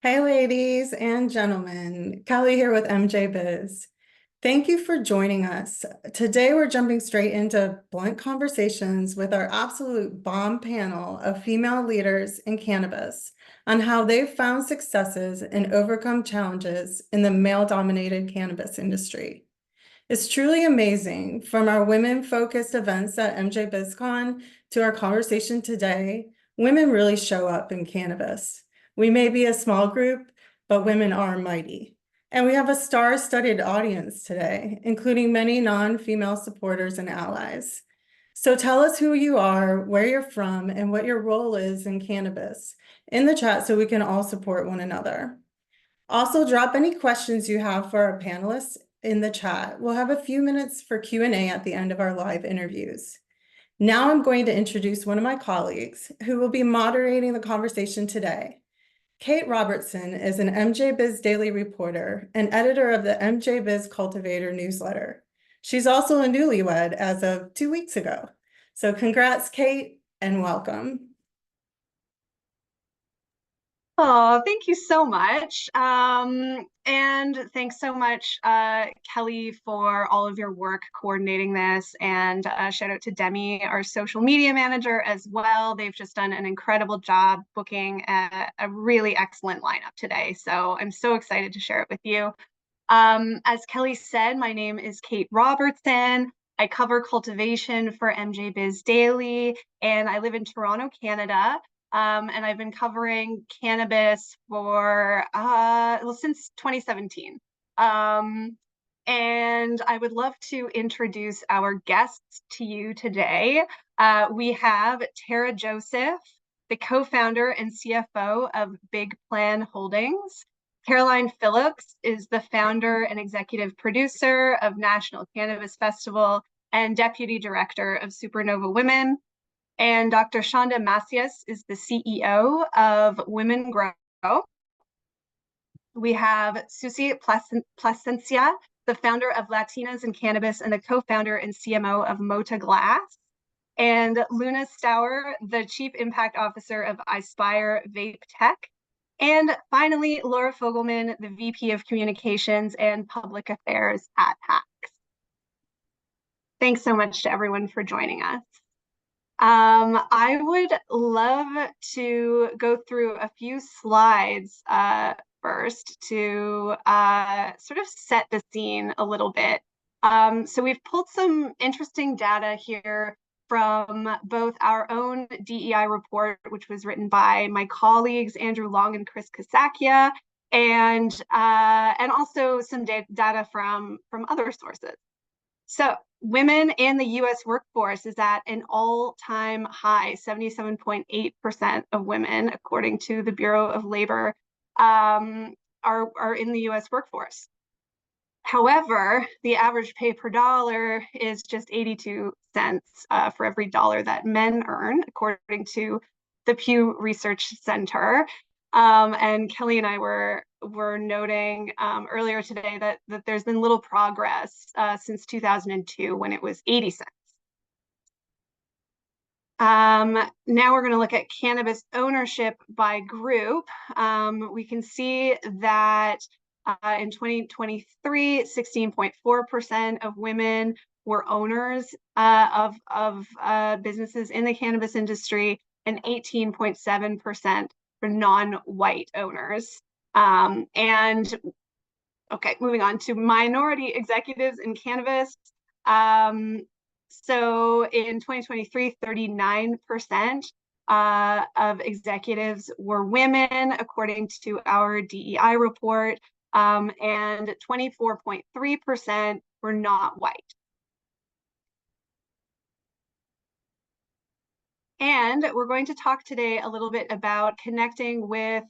Hey, ladies and gentlemen, Kelly here with MJBiz. Thank you for joining us. Today, we're jumping straight into blunt conversations with our absolute bomb panel of female leaders in cannabis on how they've found successes and overcome challenges in the male-dominated cannabis industry. It's truly amazing. From our women-focused events at MJBizCon to our conversation today, women really show up in cannabis. We may be a small group, but women are mighty. And we have a star-studded audience today, including many non-female supporters and allies. So tell us who you are, where you're from, and what your role is in cannabis in the chat so we can all support one another. Also, drop any questions you have for our panelists in the chat. We'll have a few minutes for Q&A at the end of our live interviews. Now I'm going to introduce one of my colleagues who will be moderating the conversation today. Kate Robertson is an MJBiz Daily reporter and editor of the MJBiz Cultivator newsletter. She's also a newlywed as of 2 weeks ago. So congrats, Kate, and welcome. Oh, thank you so much. And thanks so much, Kelly, for all of your work coordinating this. And shout out to Demi, our social media manager, as well. They've just done an incredible job booking a really excellent lineup today. So I'm so excited to share it with you. As Kelly said, my name is Kate Robertson. I cover cultivation for MJBiz Daily, and I live in Toronto, Canada. And I've been covering cannabis for since 2017. And I would love to introduce our guests to you today. We have Tara Joseph, the co-founder and CFO of Big Plan Holdings. Caroline Phillips is the founder and executive producer of National Cannabis Festival and deputy director of Supernova Women. And Dr. Shonda Macias is the CEO of Women Grow. We have Susie Plasencia, the founder of Latinas in Cannabis and the co-founder and CMO of Mota Glass. And Luna Stour, the Chief Impact Officer of iSpire Vape Tech. And finally, Laura Fogelman, the VP of Communications and Public Affairs at Hacks. Thanks so much to everyone for joining us. I would love to go through a few slides first to sort of set the scene a little bit. So we've pulled some interesting data here from both our own DEI report, which was written by my colleagues Andrew Long and Chris Kasakia, and also some data from other sources. So women in the U.S. workforce is at an all-time high. 77.8% of women, according to the Bureau of Labor, are in the U.S. workforce. However, the average pay per dollar is just 82 cents for every dollar that men earn, according to the Pew Research Center. And Kelly and I were noting earlier today that there's been little progress since 2002 when it was 80 cents. Now we're going to look at cannabis ownership by group. We can see that in 2023, 16.4% of women were owners of businesses in the cannabis industry, and 18.7% for non-white owners. And okay, moving on to minority executives in cannabis. So in 2023, 39% of executives were women, according to our DEI report, and 24.3% were not white. And we're going to talk today a little bit about connecting with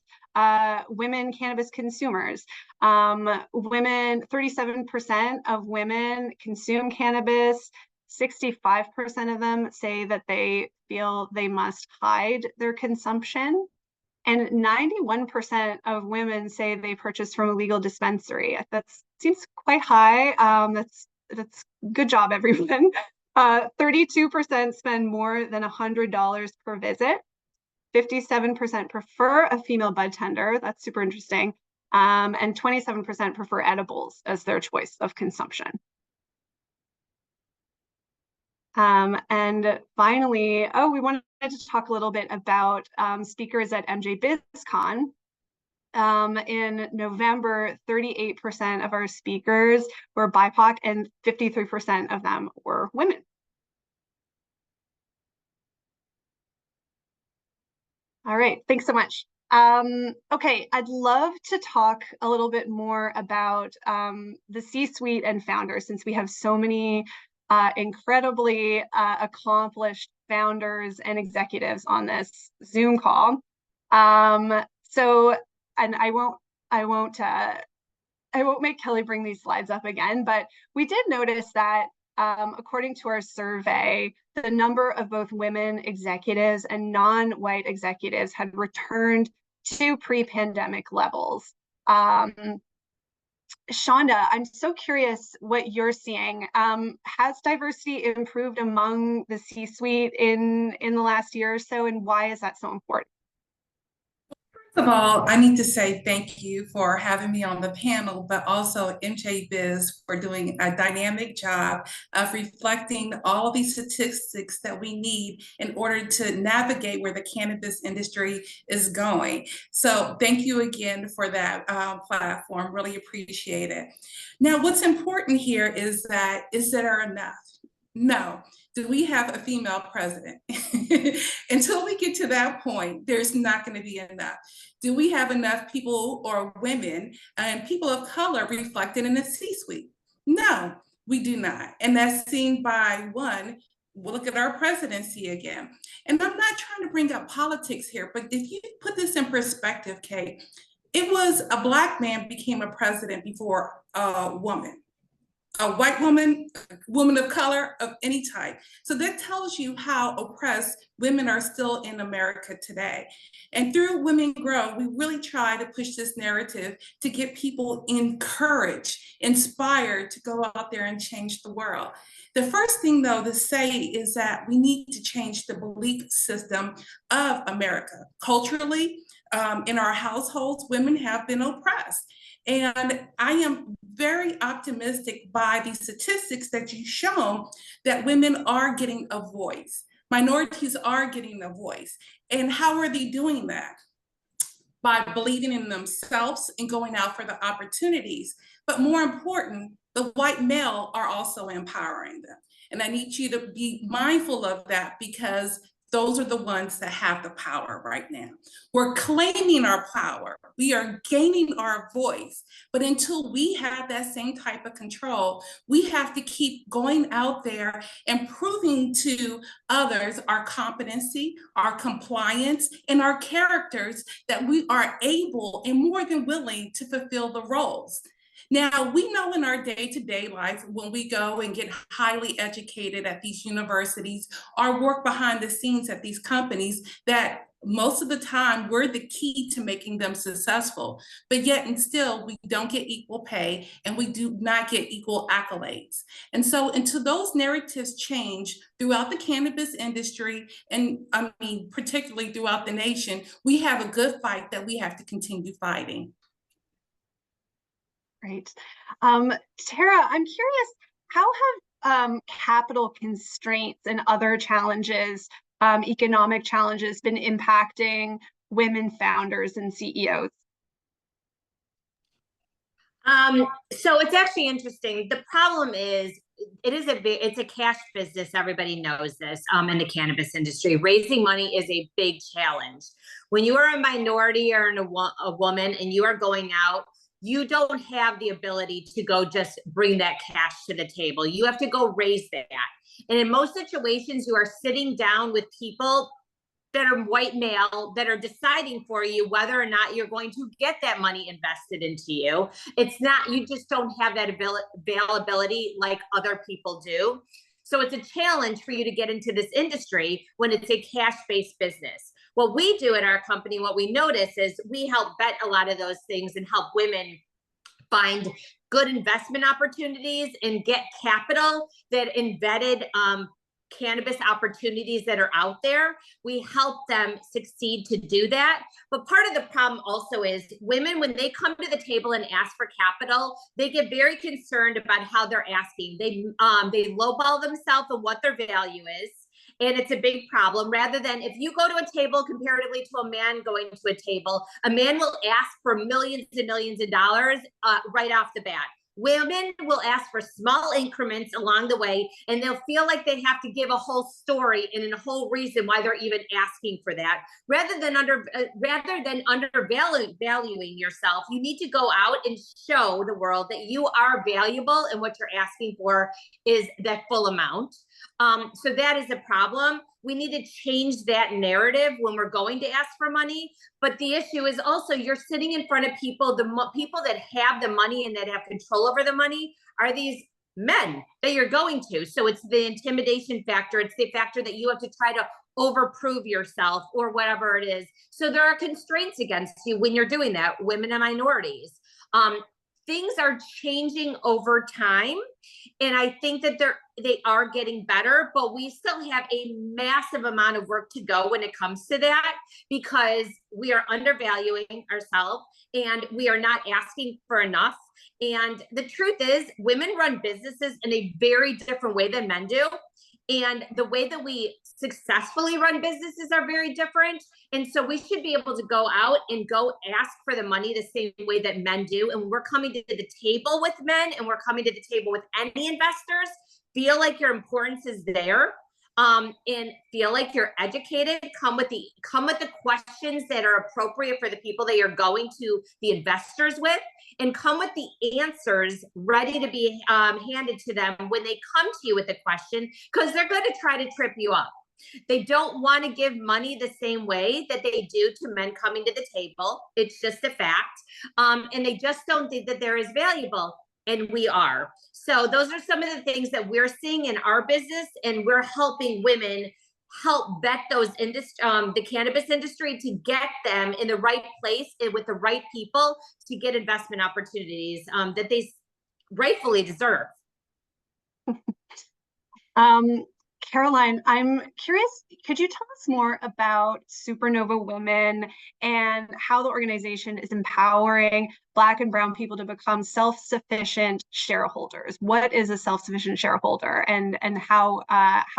women cannabis consumers. 37% of women consume cannabis. 65% of them say that they feel they must hide their consumption. And 91% of women say they purchase from a legal dispensary. That seems quite high. That's good job, everyone. 32% spend more than $100 per visit. 57% prefer a female bud tender. That's super interesting. And 27% prefer edibles as their choice of consumption. And finally, we wanted to talk a little bit about speakers at MJBizCon. In November, 38% of our speakers were BIPOC and 53% of them were women. All right, thanks so much. Okay, I'd love to talk a little bit more about the C-suite and founders, since we have so many incredibly accomplished founders and executives on this Zoom call. And I won't make Kelly bring these slides up again, but we did notice that according to our survey, the number of both women executives and non-white executives had returned to pre-pandemic levels. Shonda, I'm so curious what you're seeing. Has diversity improved among the C-suite in the last year or so, and why is that so important? First of all, I need to say thank you for having me on the panel, but also MJBiz for doing a dynamic job of reflecting all these statistics that we need in order to navigate where the cannabis industry is going. So thank you again for that platform. Really appreciate it. Now, what's important here is there enough? No. Do we have a female president? Until we get to that point, there's not going to be enough. Do we have enough people or women and people of color reflected in the C-suite? No, we do not. And that's seen by one, we'll look at our presidency again. And I'm not trying to bring up politics here, but if you put this in perspective, Kate, it was a Black man became a president before a woman. A white woman, woman of color of any type. So that tells you how oppressed women are still in America today. And through Women Grow, we really try to push this narrative to get people encouraged, inspired to go out there and change the world. The first thing, though, to say is that we need to change the belief system of America. Culturally, in our households, women have been oppressed. And I am very optimistic by the statistics that you've shown that women are getting a voice. Minorities are getting a voice. And how are they doing that? By believing in themselves and going out for the opportunities. But more important, the white male are also empowering them. And I need you to be mindful of that, because those are the ones that have the power right now. We're claiming our power. We are gaining our voice. But until we have that same type of control, we have to keep going out there and proving to others our competency, our compliance, and our characters that we are able and more than willing to fulfill the roles. Now, we know in our day-to-day life, when we go and get highly educated at these universities or work behind the scenes at these companies, that most of the time we're the key to making them successful. But yet and still, we don't get equal pay and we do not get equal accolades. And so until those narratives change throughout the cannabis industry, and I mean, particularly throughout the nation, we have a good fight that we have to continue fighting. Great. Tara, I'm curious, how have capital constraints and other challenges, economic challenges, been impacting women founders and CEOs? So it's actually interesting. The problem is, it's a cash business. Everybody knows this in the cannabis industry. Raising money is a big challenge. When you are a minority or a woman and you are going out, you don't have the ability to go just bring that cash to the table. You have to go raise that. And in most situations, you are sitting down with people that are white male that are deciding for you whether or not you're going to get that money invested into you. It's not, you just don't have that availability like other people do. So it's a challenge for you to get into this industry when it's a cash-based business. What we do at our company, what we notice is we help vet a lot of those things and help women find good investment opportunities and get capital that embedded cannabis opportunities that are out there. We help them succeed to do that. But part of the problem also is women, when they come to the table and ask for capital, they get very concerned about how they're asking. They lowball themselves and what their value is. And it's a big problem. Rather than if you go to a table comparatively to a man going to a table, a man will ask for millions and millions of dollars right off the bat. Women will ask for small increments along the way, and they'll feel like they have to give a whole story and a whole reason why they're even asking for that. Rather than undervaluing yourself, you need to go out and show the world that you are valuable, and what you're asking for is that full amount. So that is a problem. We need to change that narrative when we're going to ask for money. But the issue is also you're sitting in front of people, people that have the money and that have control over the money are these men that you're going to. So it's the intimidation factor. It's the factor that you have to try to overprove yourself or whatever it is. So there are constraints against you when you're doing that, women and minorities. Things are changing over time. And I think that they are getting better, but we still have a massive amount of work to go when it comes to that, because we are undervaluing ourselves and we are not asking for enough. And the truth is, women run businesses in a very different way than men do. And the way that we successfully run businesses are very different. And so we should be able to go out and go ask for the money the same way that men do. And we're coming to the table with men, and we're coming to the table with any investors. Feel like your importance is there, and feel like you're educated. Come with the questions that are appropriate for the people that you're going to the investors with, and come with the answers ready to be handed to them when they come to you with a question, because they're going to try to trip you up. They don't want to give money the same way that they do to men coming to the table. It's just a fact. And they just don't think that they're as valuable. And we are. So those are some of the things that we're seeing in our business, and we're helping women help vet those the cannabis industry to get them in the right place and with the right people to get investment opportunities that they rightfully deserve. Caroline, I'm curious, could you tell us more about Supernova Women and how the organization is empowering Black and Brown people to become self-sufficient shareholders? What is a self-sufficient shareholder, and how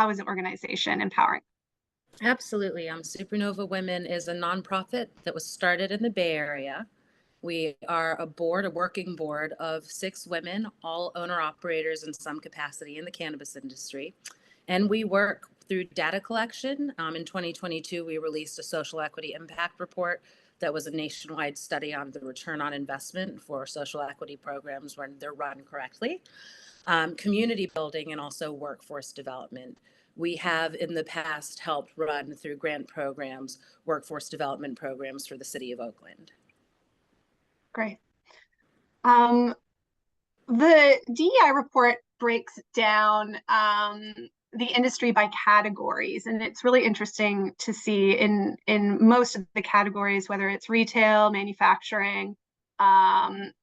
is the organization empowering? Absolutely. Supernova Women is a nonprofit that was started in the Bay Area. We are a working board of 6 women, all owner-operators in some capacity in the cannabis industry. And we work through data collection. In 2022, we released a social equity impact report that was a nationwide study on the return on investment for social equity programs when they're run correctly, community building, and also workforce development. We have in the past helped run through grant programs, workforce development programs for the city of Oakland. Great. The DEI report breaks down the industry by categories, and it's really interesting to see in most of the categories, whether it's retail, manufacturing, that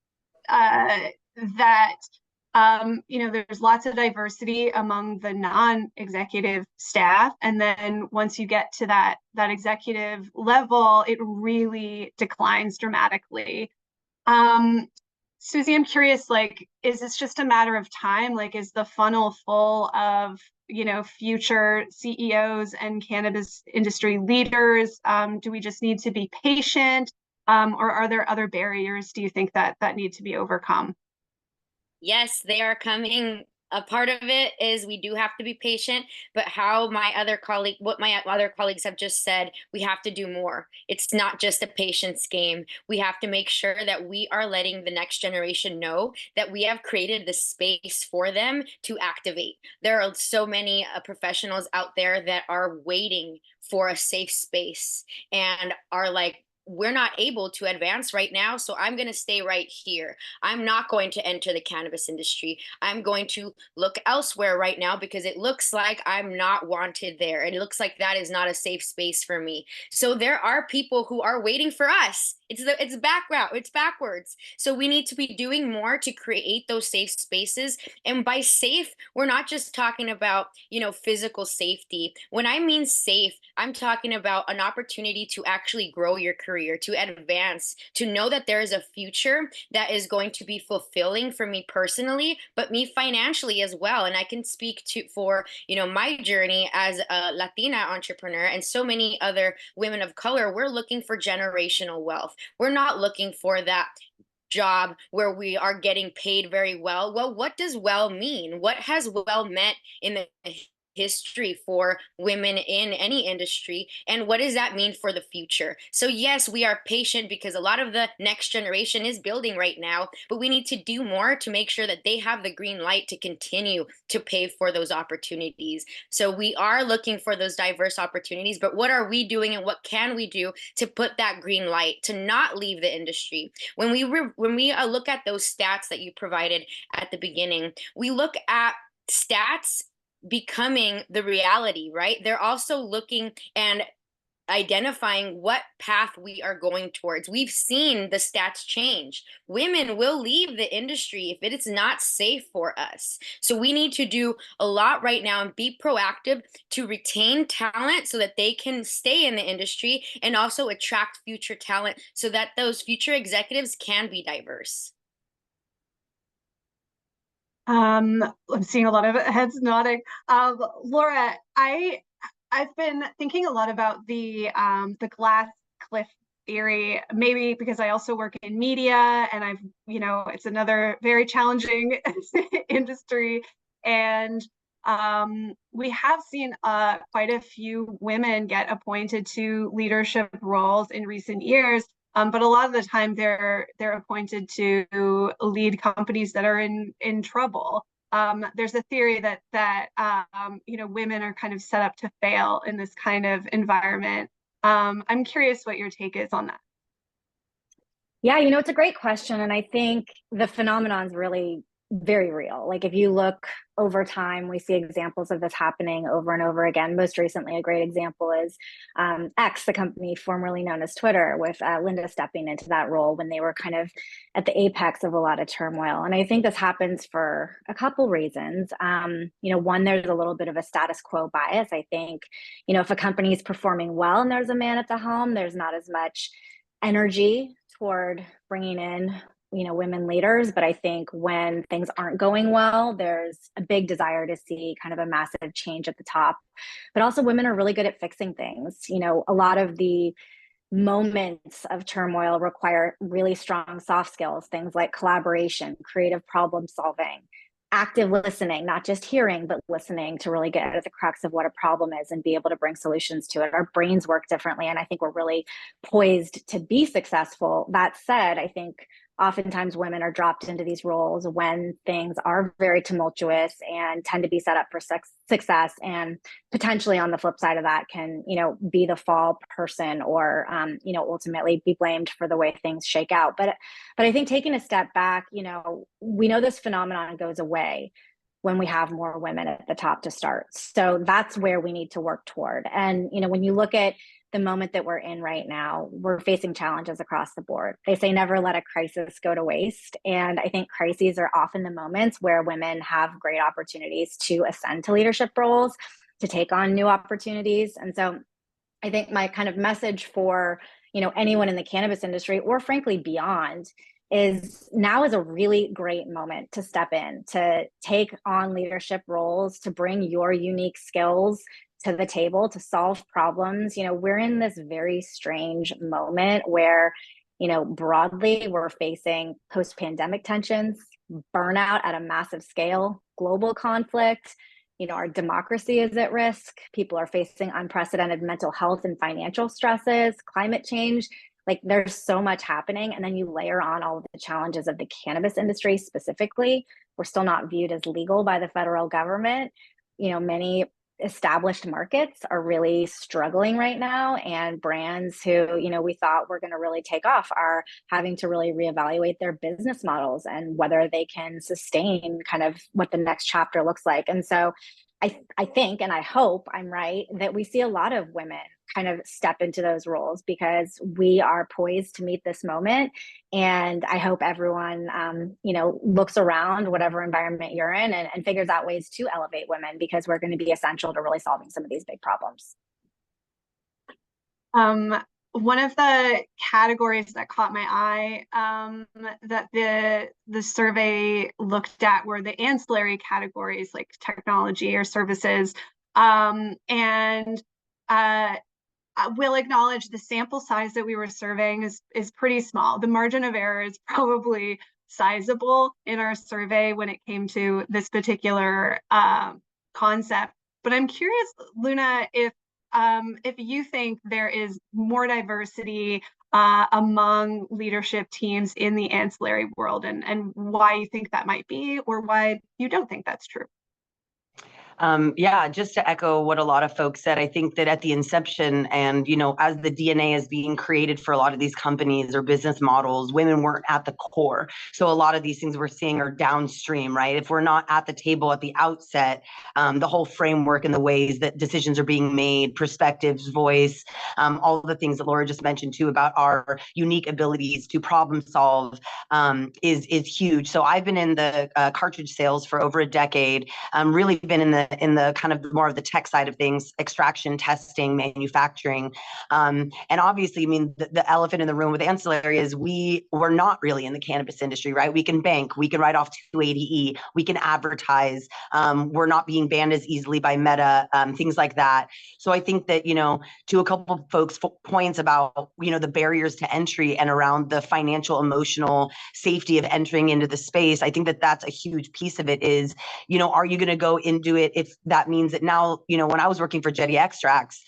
there's lots of diversity among the non-executive staff, and then once you get to that executive level, it really declines dramatically. Susie, I'm curious, is this just a matter of time? Is the funnel full of, future CEOs and cannabis industry leaders? Do we just need to be patient? Or are there other barriers, do you think, that need to be overcome? Yes, they are coming. A part of it is we do have to be patient, but what my other colleagues have just said, we have to do more. It's not just a patience game. We have to make sure that we are letting the next generation know that we have created the space for them to activate. There are so many professionals out there that are waiting for a safe space and are we're not able to advance right now, so I'm going to stay right here. I'm not going to enter the cannabis industry. I'm going to look elsewhere right now because it looks like I'm not wanted there. It looks like that is not a safe space for me. So there are people who are waiting for us. It's backwards. So we need to be doing more to create those safe spaces. And by safe, we're not just talking about, physical safety. When I mean safe, I'm talking about an opportunity to actually grow your career, to advance, to know that there is a future that is going to be fulfilling for me personally, but me financially as well. And I can speak for my journey as a Latina entrepreneur and so many other women of color. We're looking for generational wealth. We're not looking for that job where we are getting paid very well. Well, what does well mean? What has well meant in the history for women in any industry, and what does that mean for the future? So yes, we are patient because a lot of the next generation is building right now, but we need to do more to make sure that they have the green light to continue to pave for those opportunities. So we are looking for those diverse opportunities, but what are we doing and what can we do to put that green light to not leave the industry? When we look at those stats that you provided at the beginning, we look at stats becoming the reality, right? They're also looking and identifying what path we are going towards. We've seen the stats change. Women will leave the industry if it is not safe for us. So we need to do a lot right now and be proactive to retain talent so that they can stay in the industry and also attract future talent so that those future executives can be diverse. I'm seeing a lot of heads nodding. Laura, I've been thinking a lot about the glass cliff theory, maybe because I also work in media and it's another very challenging industry. And we have seen quite a few women get appointed to leadership roles in recent years. But a lot of the time they're appointed to lead companies that are in trouble. There's a theory that women are kind of set up to fail in this kind of environment. I'm curious what your take is on that. Yeah, it's a great question. And I think the phenomenon is really very real. Like if you look over time, we see examples of this happening over and over again. Most recently, a great example is X, the company formerly known as Twitter, with Linda stepping into that role when they were kind of at the apex of a lot of turmoil. And I think this happens for a couple reasons. One, there's a little bit of a status quo bias. I think, if a company is performing well and there's a man at the helm, there's not as much energy toward bringing in women leaders. But I think when things aren't going well, there's a big desire to see kind of a massive change at the top. But also women are really good at fixing things. A lot of the moments of turmoil require really strong soft skills, things like collaboration, creative problem solving, active listening, not just hearing, but listening to really get at the crux of what a problem is and be able to bring solutions to it. Our brains work differently, and I think we're really poised to be successful. That said, I think oftentimes women are dropped into these roles when things are very tumultuous and tend to be set up for success, and potentially on the flip side of that can be the fall person or ultimately be blamed for the way things shake out. But I think taking a step back, we know this phenomenon goes away when we have more women at the top to start. So that's where we need to work toward. And when you look at the moment that we're in right now, we're facing challenges across the board. They say never let a crisis go to waste. And I think crises are often the moments where women have great opportunities to ascend to leadership roles, to take on new opportunities. And so I think my kind of message for, anyone in the cannabis industry, or frankly beyond, is now is a really great moment to step in, to take on leadership roles, to bring your unique skills to the table to solve problems. We're in this very strange moment where, broadly we're facing post-pandemic tensions, burnout at a massive scale, global conflict. Our democracy is at risk. People are facing unprecedented mental health and financial stresses, climate change. Like there's so much happening. And then you layer on all of the challenges of the cannabis industry specifically. We're still not viewed as legal by the federal government. Many established markets are really struggling right now, and brands who, you know, we thought were going to really take off are having to really reevaluate their business models and whether they can sustain kind of what the next chapter looks like. And so I think, and I hope I'm right, that we see a lot of women kind of step into those roles because we are poised to meet this moment. And I hope everyone, you know, looks around whatever environment you're in and figures out ways to elevate women, because we're going to be essential to really solving some of these big problems. One of the categories that caught my eye that the survey looked at were the ancillary categories like technology or services. And I will acknowledge the sample size that we were surveying is pretty small. The margin of error is probably sizable in our survey when it came to this particular concept. But I'm curious, Luna, if you think there is more diversity among leadership teams in the ancillary world, and why you think that might be, or why you don't think that's true. Yeah, just to echo what a lot of folks said, I think that at the inception and, you know, as the DNA is being created for a lot of these companies or business models, women weren't at the core. So a lot of these things we're seeing are downstream, right? If we're not at the table at the outset, the whole framework and the ways that decisions are being made, perspectives, voice, all the things that Laura just mentioned too about our unique abilities to problem solve is huge. So I've been in the cartridge sales for over a decade, really been in the kind of more of the tech side of things, extraction, testing, manufacturing. And obviously, I mean, the elephant in the room with ancillary is we're not really in the cannabis industry, right? We can bank, we can write off 280E, we can advertise. We're not being banned as easily by Meta, things like that. So I think that, you know, to a couple of folks' points about, you know, the barriers to entry and around the financial, emotional safety of entering into the space, I think that that's a huge piece of it is, you know, are you going to go into it if that means that now, you know, when I was working for Jetty Extracts,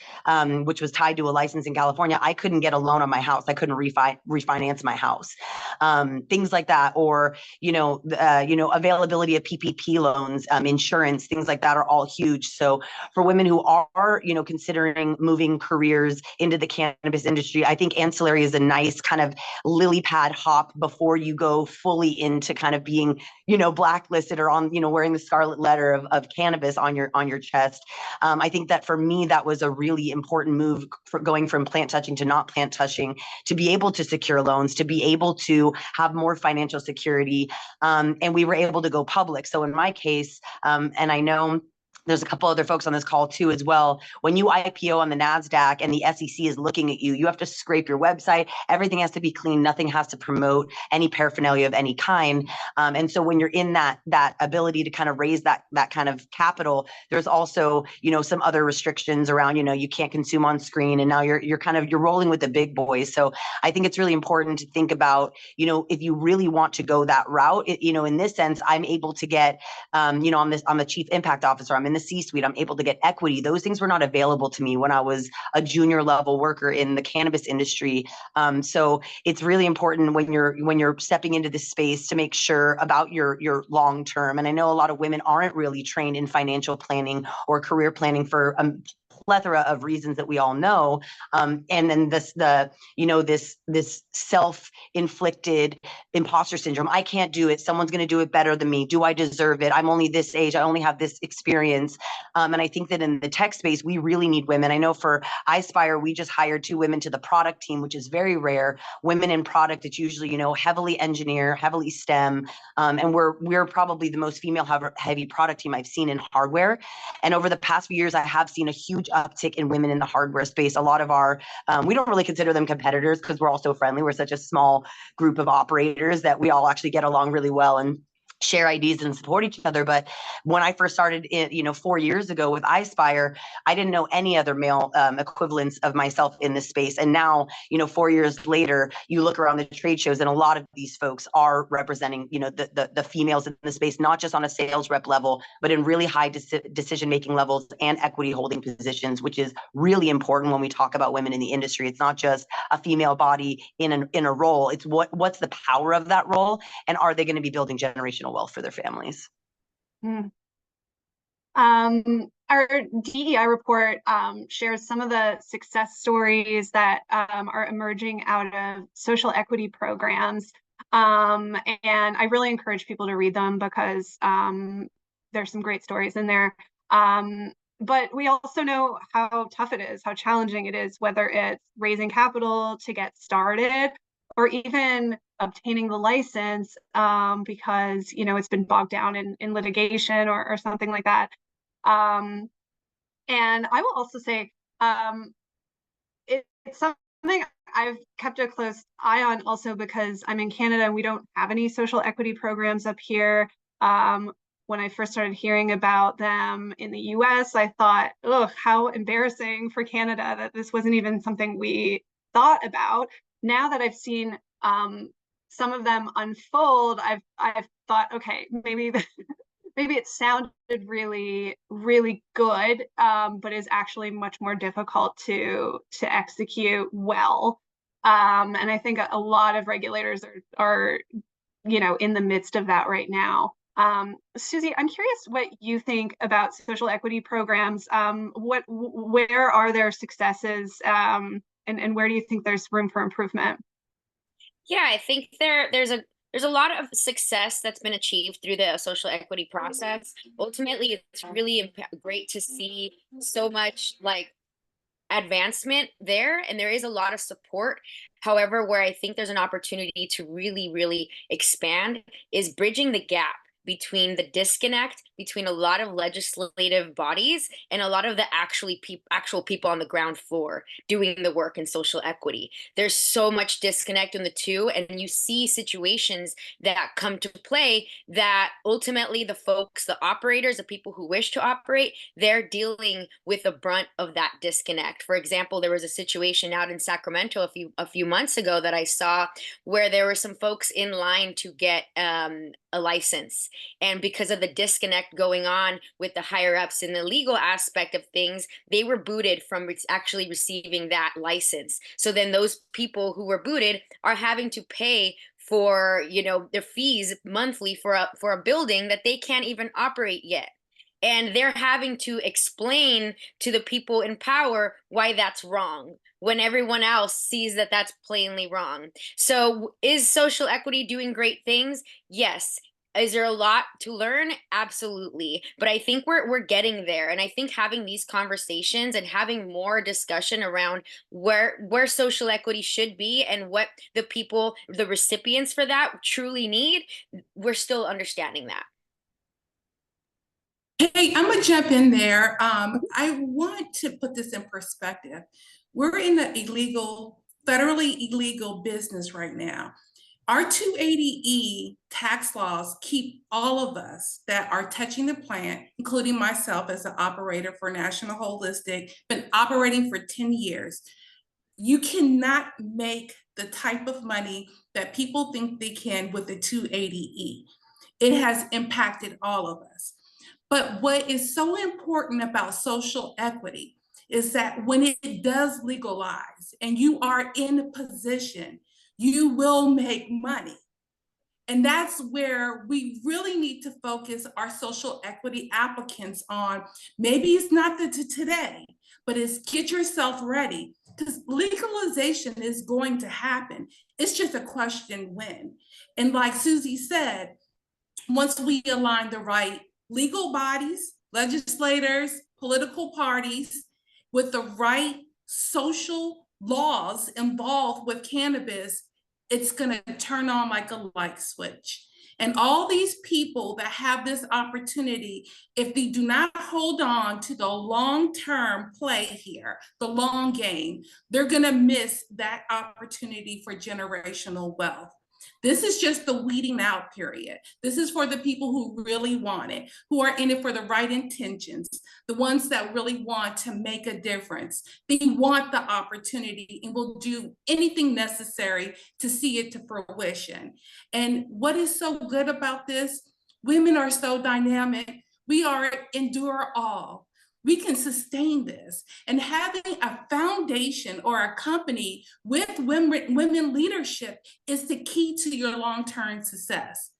which was tied to a license in California, I couldn't get a loan on my house. I couldn't refinance my house, things like that. Or, you know, availability of PPP loans, insurance, things like that are all huge. So for women who are, you know, considering moving careers into the cannabis industry, I think ancillary is a nice kind of lily pad hop before you go fully into kind of being, you know, blacklisted or on, you know, wearing the scarlet letter of cannabis on your chest. I think that for me, that was a really important move for going from plant touching to not plant touching, to be able to secure loans, to be able to have more financial security. And we were able to go public. So in my case, and I know there's a couple other folks on this call too as well. When you IPO on the NASDAQ and the SEC is looking at you, you have to scrape your website. Everything has to be clean. Nothing has to promote any paraphernalia of any kind. And so when you're in that ability to kind of raise that kind of capital, there's also, you know, some other restrictions around, you know, you can't consume on screen, and now you're rolling with the big boys. So I think it's really important to think about, you know, if you really want to go that route, you know, in this sense, I'm able to get, you know, I'm the chief impact officer. I'm in the C-suite, I'm able to get equity. Those things were not available to me when I was a junior level worker in the cannabis industry. So it's really important when you're stepping into this space to make sure about your long term. And I know a lot of women aren't really trained in financial planning or career planning for plethora of reasons that we all know. And then this self-inflicted imposter syndrome. I can't do it. Someone's going to do it better than me. Do I deserve it? I'm only this age. I only have this experience. And I think that in the tech space, we really need women. I know for iSpire, we just hired 2 women to the product team, which is very rare. Women in product, it's usually, you know, heavily engineer, heavily STEM. And we're probably the most female heavy product team I've seen in hardware. And over the past few years, I have seen a huge uptick in women in the hardware space. A lot of our, we don't really consider them competitors because we're all so friendly. We're such a small group of operators that we all actually get along really well and share ideas and support each other. But when I first started, 4 years ago with iSpire, I didn't know any other male equivalents of myself in this space. And now, 4 years later, you look around the trade shows and a lot of these folks are representing, the females in the space, not just on a sales rep level, but in really high decision-making levels and equity holding positions, which is really important when we talk about women in the industry. It's not just a female body in a role. It's what's the power of that role, and are they going to be building generational wealth for their families? our DEI report shares some of the success stories that are emerging out of social equity programs. And I really encourage people to read them because there's some great stories in there. But we also know how tough it is, how challenging it is, whether it's raising capital to get started or even obtaining the license because, you know, it's been bogged down in litigation or something like that. And I will also say it's something I've kept a close eye on also because I'm in Canada and we don't have any social equity programs up here. When I first started hearing about them in the US, I thought, oh, how embarrassing for Canada that this wasn't even something we thought about. Now that I've seen some of them unfold, I've thought, okay, maybe maybe it sounded really, really good, but is actually much more difficult to execute well. And I think a lot of regulators are you know, in the midst of that right now. Susie, I'm curious what you think about social equity programs. Where are their successes, and where do you think there's room for improvement? Yeah, I think there's a lot of success that's been achieved through the social equity process. Ultimately, it's really great to see so much like advancement there, and there is a lot of support. However, where I think there's an opportunity to really, really expand is bridging the gap between the disconnect between a lot of legislative bodies and a lot of the actual people on the ground floor doing the work in social equity. There's so much disconnect in the two, and you see situations that come to play that ultimately the folks, the operators, the people who wish to operate, they're dealing with the brunt of that disconnect. For example, there was a situation out in Sacramento a few months ago that I saw where there were some folks in line to get a license. And because of the disconnect going on with the higher ups in the legal aspect of things, they were booted from actually receiving that license. So then those people who were booted are having to pay for, you know, their fees monthly for a building that they can't even operate yet. And they're having to explain to the people in power why that's wrong when everyone else sees that that's plainly wrong. So is social equity doing great things? Yes. Is there a lot to learn? Absolutely. But I think we're getting there. And I think having these conversations and having more discussion around where social equity should be and what the people, the recipients for that truly need, we're still understanding that. Hey, I'm gonna jump in there. I want to put this in perspective. We're in the federally illegal business right now. Our 280E tax laws keep all of us that are touching the plant, including myself as an operator for National Holistic, been operating for 10 years. You cannot make the type of money that people think they can with the 280E. It has impacted all of us. But what is so important about social equity is that when it does legalize and you are in a position, you will make money. And that's where we really need to focus our social equity applicants on. Maybe it's not the today, but it's get yourself ready because legalization is going to happen. It's just a question when. And like Susie said, once we align the right legal bodies, legislators, political parties with the right social laws involved with cannabis, it's going to turn on like a light switch. And all these people that have this opportunity, if they do not hold on to the long-term play here, the long game, they're going to miss that opportunity for generational wealth. This is just the weeding out period. This is for the people who really want it, who are in it for the right intentions, the ones that really want to make a difference. They want the opportunity and will do anything necessary to see it to fruition. And what is so good about this? Women are so dynamic. We are endure all. We can sustain this. And having a foundation or a company with women leadership is the key to your long-term success.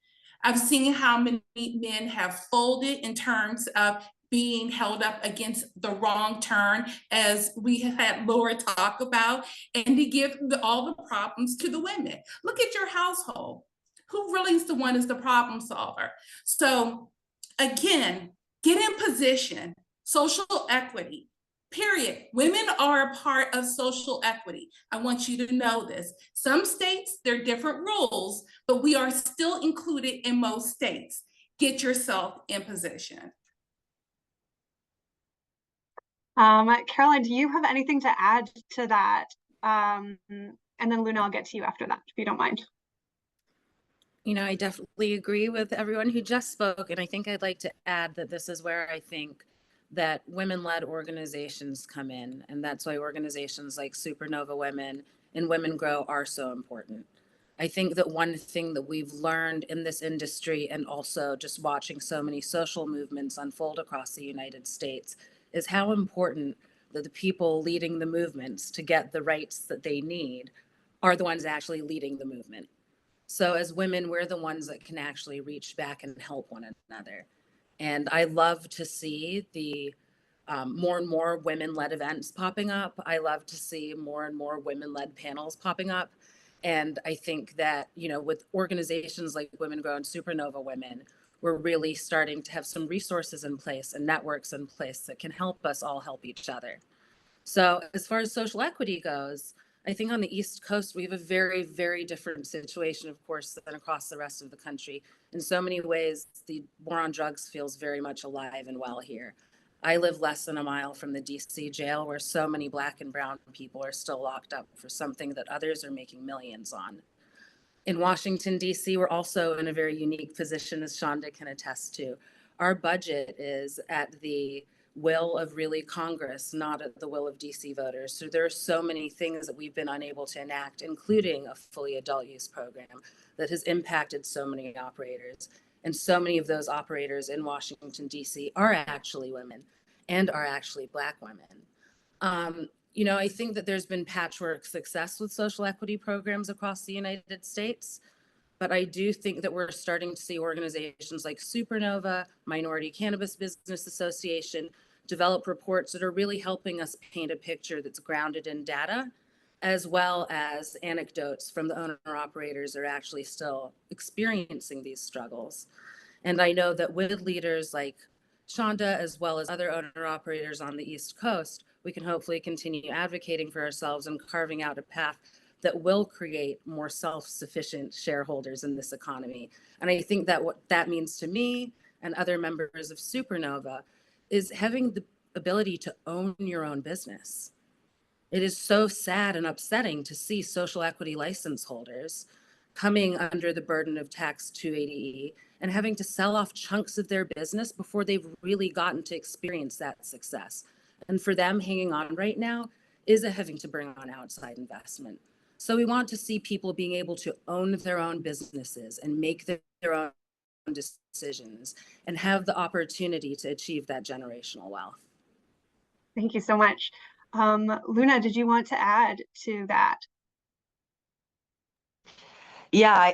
I've seen how many men have folded in terms of being held up against the wrong turn, as we had Laura talk about, and to give all the problems to the women. Look at your household. Who really is the one is the problem solver? So again, get in position, social equity. Period. Women are a part of social equity. I want you to know this. Some states, there are different rules, but we are still included in most states. Get yourself in position. Caroline, do you have anything to add to that? And then Luna, I'll get to you after that, if you don't mind. You know, I definitely agree with everyone who just spoke. And I think I'd like to add that this is where I think that women-led organizations come in. And that's why organizations like Supernova Women and Women Grow are so important. I think that one thing that we've learned in this industry, and also just watching so many social movements unfold across the United States, is how important that the people leading the movements to get the rights that they need are the ones actually leading the movement. So as women, we're the ones that can actually reach back and help one another. And I love to see the more and more women-led events popping up. I love to see more and more women-led panels popping up. And I think that, you know, with organizations like Women Grow and Supernova Women, we're really starting to have some resources in place and networks in place that can help us all help each other. So as far as social equity goes, I think on the East Coast, we have a very, very different situation, of course, than across the rest of the country. In so many ways, the war on drugs feels very much alive and well here. I live less than a mile from the DC jail, where so many Black and brown people are still locked up for something that others are making millions on. In Washington, DC, we're also in a very unique position, as Shonda can attest to. Our budget is at the will of really Congress, not at the will of DC voters. So there are so many things that we've been unable to enact, including a fully adult use program that has impacted so many operators. And so many of those operators in Washington, DC are actually women and are actually Black women. You know, I think that there's been patchwork success with social equity programs across the United States, but I do think that we're starting to see organizations like Supernova, Minority Cannabis Business Association, develop reports that are really helping us paint a picture that's grounded in data, as well as anecdotes from the owner-operators that are actually still experiencing these struggles. And I know that with leaders like Shonda, as well as other owner-operators on the East Coast, we can hopefully continue advocating for ourselves and carving out a path that will create more self-sufficient shareholders in this economy. And I think that what that means to me and other members of Supernova is having the ability to own your own business. It is so sad and upsetting to see social equity license holders coming under the burden of Tax 280E and having to sell off chunks of their business before they've really gotten to experience that success. And for them, hanging on right now is having to bring on outside investment. So we want to see people being able to own their own businesses and make their own decisions and have the opportunity to achieve that generational wealth. Thank you so much. Luna, did you want to add to that? Yeah,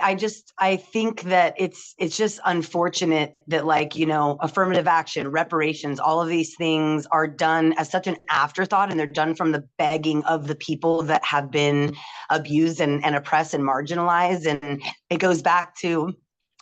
I think that it's just unfortunate that, like, you know, affirmative action, reparations, all of these things are done as such an afterthought, and they're done from the begging of the people that have been abused and oppressed and marginalized. And it goes back to,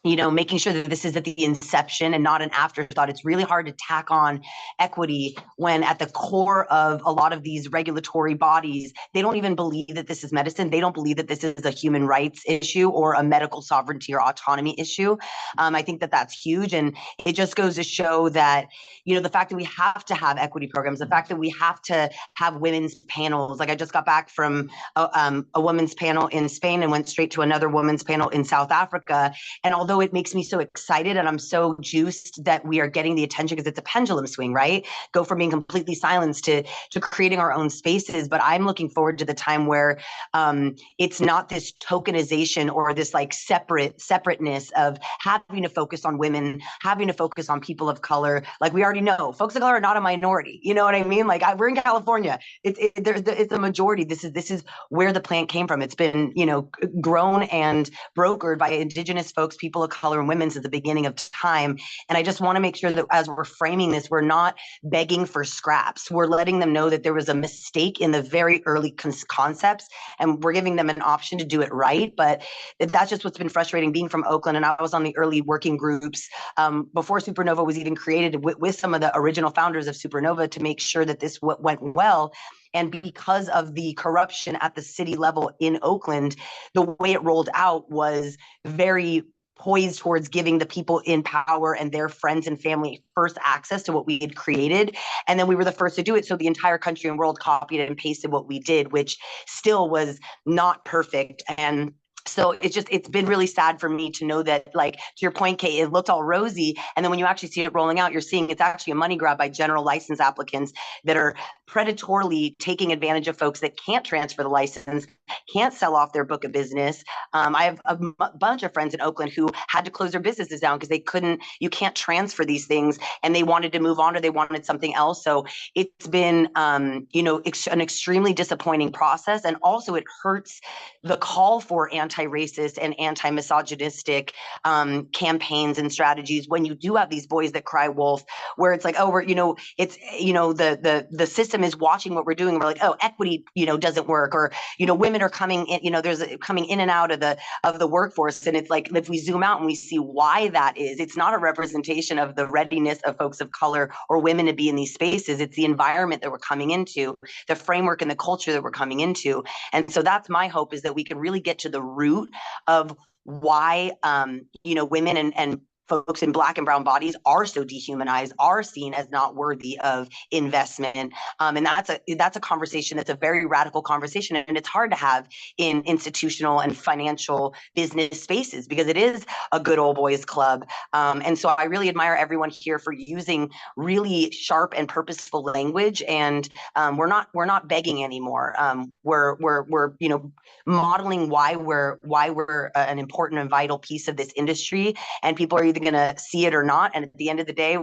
you know, making sure that this is at the inception and not an afterthought. It's really hard to tack on equity when at the core of a lot of these regulatory bodies, they don't even believe that this is medicine. They don't believe that this is a human rights issue or a medical sovereignty or autonomy issue. I think that that's huge. And it just goes to show that, you know, the fact that we have to have equity programs, the fact that we have to have women's panels. Like, I just got back from a women's panel in Spain and went straight to another women's panel in South Africa. And although it makes me so excited and I'm so juiced that we are getting the attention, because it's a pendulum swing, right? Go from being completely silenced to creating our own spaces. But I'm looking forward to the time where it's not this tokenization or this like separateness of having to focus on women, having to focus on people of color. Like, we already know folks of color are not a minority. You know what I mean? Like, we're in California. It's a majority. This is where the plant came from. It's been, you know, grown and brokered by indigenous folks, people people of color and women since the beginning of time. And I just want to make sure that as we're framing this, we're not begging for scraps. We're letting them know that there was a mistake in the very early concepts, and we're giving them an option to do it right. But that's just what's been frustrating being from Oakland. And I was on the early working groups before Supernova was even created with some of the original founders of Supernova to make sure that this went well. And because of the corruption at the city level in Oakland, the way it rolled out was very poised towards giving the people in power and their friends and family first access to what we had created. And then we were the first to do it. So the entire country and world copied and pasted what we did, which still was not perfect. And so it's been really sad for me to know that, like, to your point, Kate, it looked all rosy. And then when you actually see it rolling out, you're seeing it's actually a money grab by general license applicants that are predatorily taking advantage of folks that can't transfer the license, can't sell off their book of business. I have a bunch of friends in Oakland who had to close their businesses down because you can't transfer these things, and they wanted to move on or they wanted something else. So it's been, an extremely disappointing process. And also it hurts the call for anti-racist and anti-misogynistic campaigns and strategies when you do have these boys that cry wolf, where it's like, oh, the system is watching what we're doing. We're like, oh, equity, doesn't work, or, women are coming in, there's coming in and out of the workforce. And it's like, if we zoom out and we see why that is, it's not a representation of the readiness of folks of color or women to be in these spaces. It's the environment that we're coming into, the framework and the culture that we're coming into. And so that's my hope, is that we can really get to the root of why, women and folks in Black and brown bodies are so dehumanized, are seen as not worthy of investment. And that's a conversation that's a very radical conversation. And it's hard to have in institutional and financial business spaces because it is a good old boys club. And so I really admire everyone here for using really sharp and purposeful language. And we're not begging anymore. We're modeling why we're an important and vital piece of this industry, and people are either going to see it or not. And at the end of the day,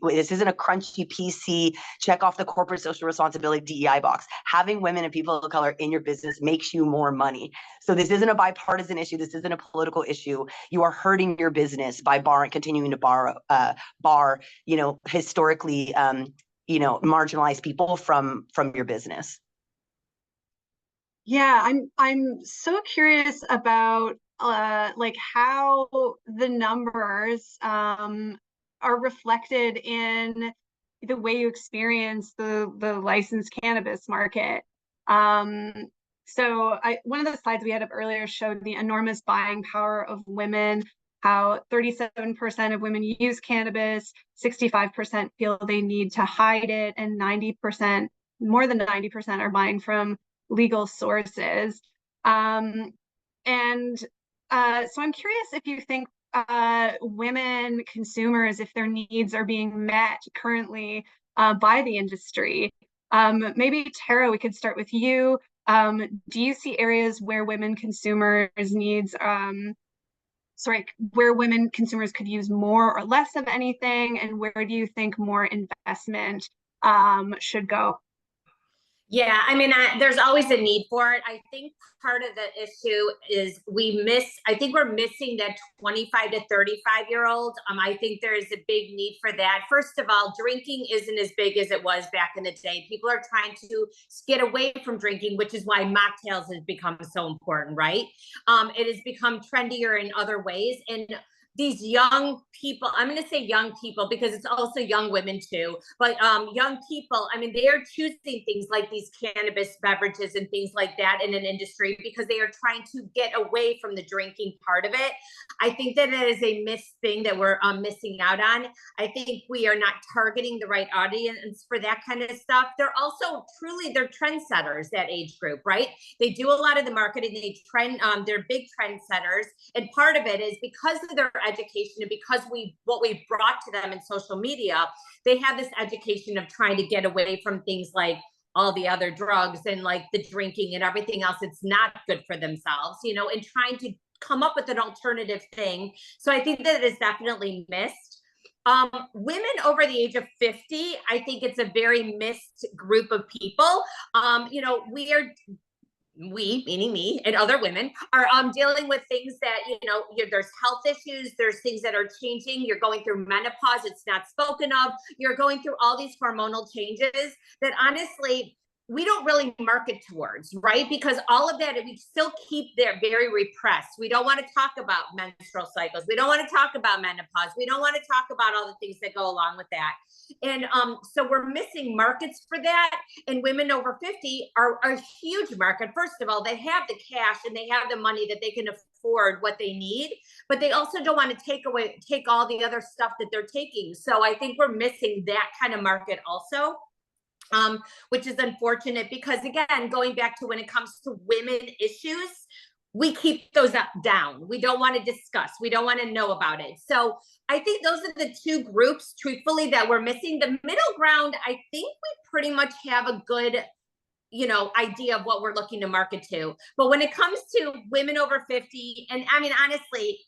this isn't a crunchy PC check off the corporate social responsibility DEI box. Having women and people of color in your business makes you more money. So this isn't a bipartisan issue. This isn't a political issue. You are hurting your business by continuing to bar historically marginalized people from your business. Yeah, I'm so curious about how the numbers are reflected in the way you experience the licensed cannabis market. So one of the slides we had up earlier showed the enormous buying power of women, how 37% of women use cannabis, 65% feel they need to hide it, and more than 90% are buying from legal sources. So I'm curious if you think women consumers, if their needs are being met currently by the industry. Maybe Tara, we could start with you. Do you see areas where women consumers where women consumers could use more or less of anything, and where do you think more investment should go? Yeah, I mean, there's always a need for it. I think part of the issue is I think we're missing that 25 to 35-year-old. I think there is a big need for that. First of all, drinking isn't as big as it was back in the day. People are trying to get away from drinking, which is why mocktails has become so important, right? It has become trendier in other ways. And these young people, I'm going to say young people because it's also young women too, but young people, I mean, they are choosing things like these cannabis beverages and things like that in an industry because they are trying to get away from the drinking part of it. I think that it is a missed thing that we're missing out on. I think we are not targeting the right audience for that kind of stuff. They're also they're trendsetters, that age group, right? They do a lot of the marketing, they're big trendsetters. And part of it is because of their education and because what we brought to them in social media, they have this education of trying to get away from things like all the other drugs and like the drinking and everything else. It's not good for themselves, and trying to come up with an alternative thing. So I think that is definitely missed. Women over the age of 50, I think it's a very missed group of people. we, meaning me and other women, are dealing with things that, there's health issues, there's things that are changing. You're going through menopause, it's not spoken of. You're going through all these hormonal changes that honestly, we don't really market towards, right? Because all of that, we still keep there very repressed. We don't want to talk about menstrual cycles. We don't want to talk about menopause. We don't want to talk about all the things that go along with that. And so we're missing markets for that. And women over 50 are a huge market. First of all, they have the cash and they have the money that they can afford what they need, but they also don't want to take all the other stuff that they're taking. So I think we're missing that kind of market also. Which is unfortunate because, again, going back to when it comes to women issues, we keep those down. We don't want to discuss. We don't want to know about it. So I think those are the two groups, truthfully, that we're missing. The middle ground, I think we pretty much have a good, idea of what we're looking to market to. But when it comes to women over 50, and I mean, honestly,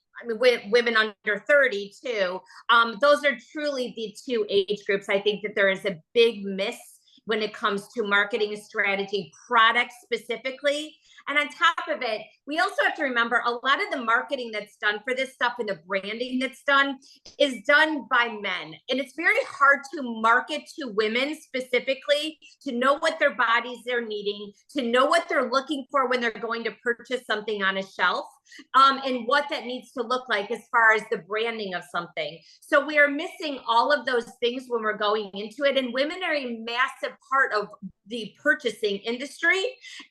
women under 30 too, those are truly the two age groups. I think that there is a big miss when it comes to marketing strategy, products specifically. And on top of it, we also have to remember a lot of the marketing that's done for this stuff and the branding that's done is done by men. And it's very hard to market to women specifically, to know what their bodies they're needing, to know what they're looking for when they're going to purchase something on a shelf, and what that needs to look like as far as the branding of something. So we are missing all of those things when we're going into it. And women are a massive part of the purchasing industry.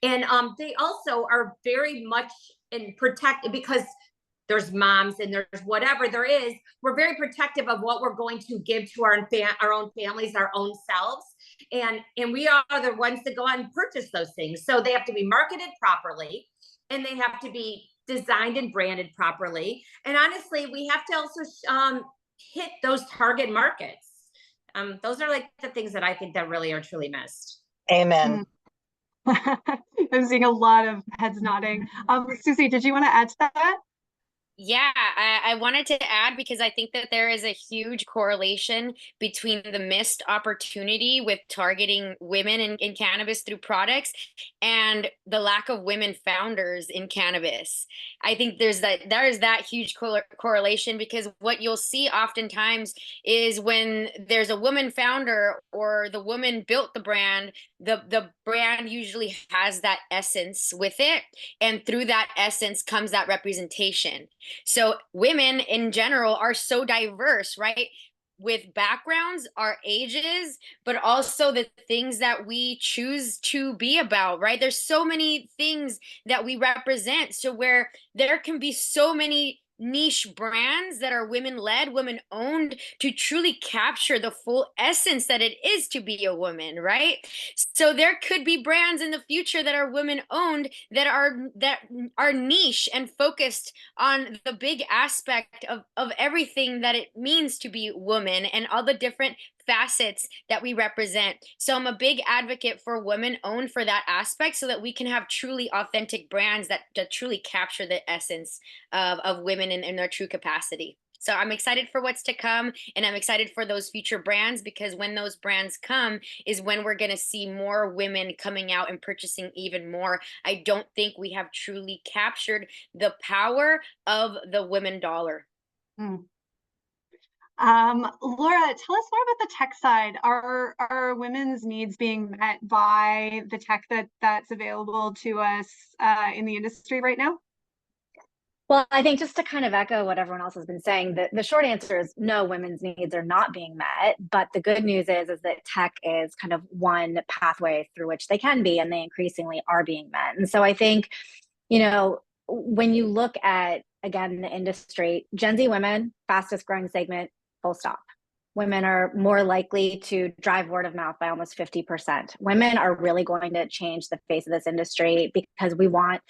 And they also are very much protected because there's moms and there's whatever there is. We're very protective of what we're going to give to our own families, our own selves. And we are the ones that go out and purchase those things. So they have to be marketed properly and they have to be designed and branded properly. And honestly, we have to also hit those target markets. Those are like the things that I think that really are truly missed. Amen. I'm seeing a lot of heads nodding. Susie, did you want to add to that? Yeah, I wanted to add because I think that there is a huge correlation between the missed opportunity with targeting women in cannabis through products and the lack of women founders in cannabis. I think there is that huge correlation because what you'll see oftentimes is when there's a woman founder or the woman built the brand brand usually has that essence with it. And through that essence comes that representation. So women in general are so diverse, right? With backgrounds, our ages, but also the things that we choose to be about, right? There's so many things that we represent. So where there can be so many niche brands that are women-led, women-owned to truly capture the full essence that it is to be a woman, right? So there could be brands in the future that are women-owned that are niche and focused on the big aspect of everything that it means to be woman and all the different facets that we represent. So I'm a big advocate for women owned for that aspect so that we can have truly authentic brands that truly capture the essence of women in their true capacity. So I'm excited for what's to come, and I'm excited for those future brands because when those brands come is when we're going to see more women coming out and purchasing even more. I don't think we have truly captured the power of the women dollar. Laura, tell us more about the tech side. Are women's needs being met by the tech that's available to us in the industry right now? Well, I think just to kind of echo what everyone else has been saying, the short answer is no, women's needs are not being met. But the good news is that tech is kind of one pathway through which they can be, and they increasingly are being met. And so I think, when you look at, again, the industry, Gen Z women, fastest growing segment, full stop. Women are more likely to drive word of mouth by almost 50%. Women are really going to change the face of this industry because we want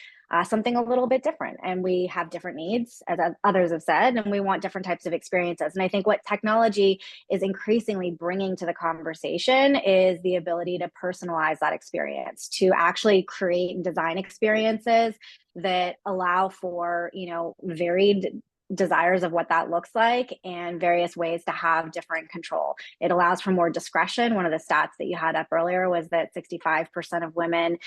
something a little bit different, and we have different needs, as others have said, and we want different types of experiences. And I think what technology is increasingly bringing to the conversation is the ability to personalize that experience, to actually create and design experiences that allow for, varied desires of what that looks like and various ways to have different control. It allows for more discretion. One of the stats that you had up earlier was that 65% of women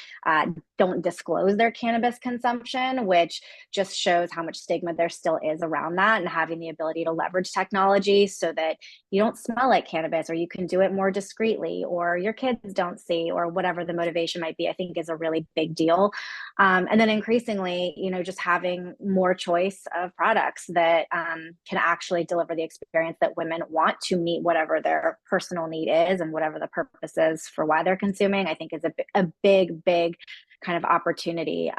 don't disclose their cannabis consumption, which just shows how much stigma there still is around that, and having the ability to leverage technology so that you don't smell like cannabis, or you can do it more discreetly, or your kids don't see, or whatever the motivation might be, I think is a really big deal. And then increasingly, just having more choice of products that can actually deliver the experience that women want to meet whatever their personal need is and whatever the purpose is for why they're consuming, I think is a big kind of opportunity.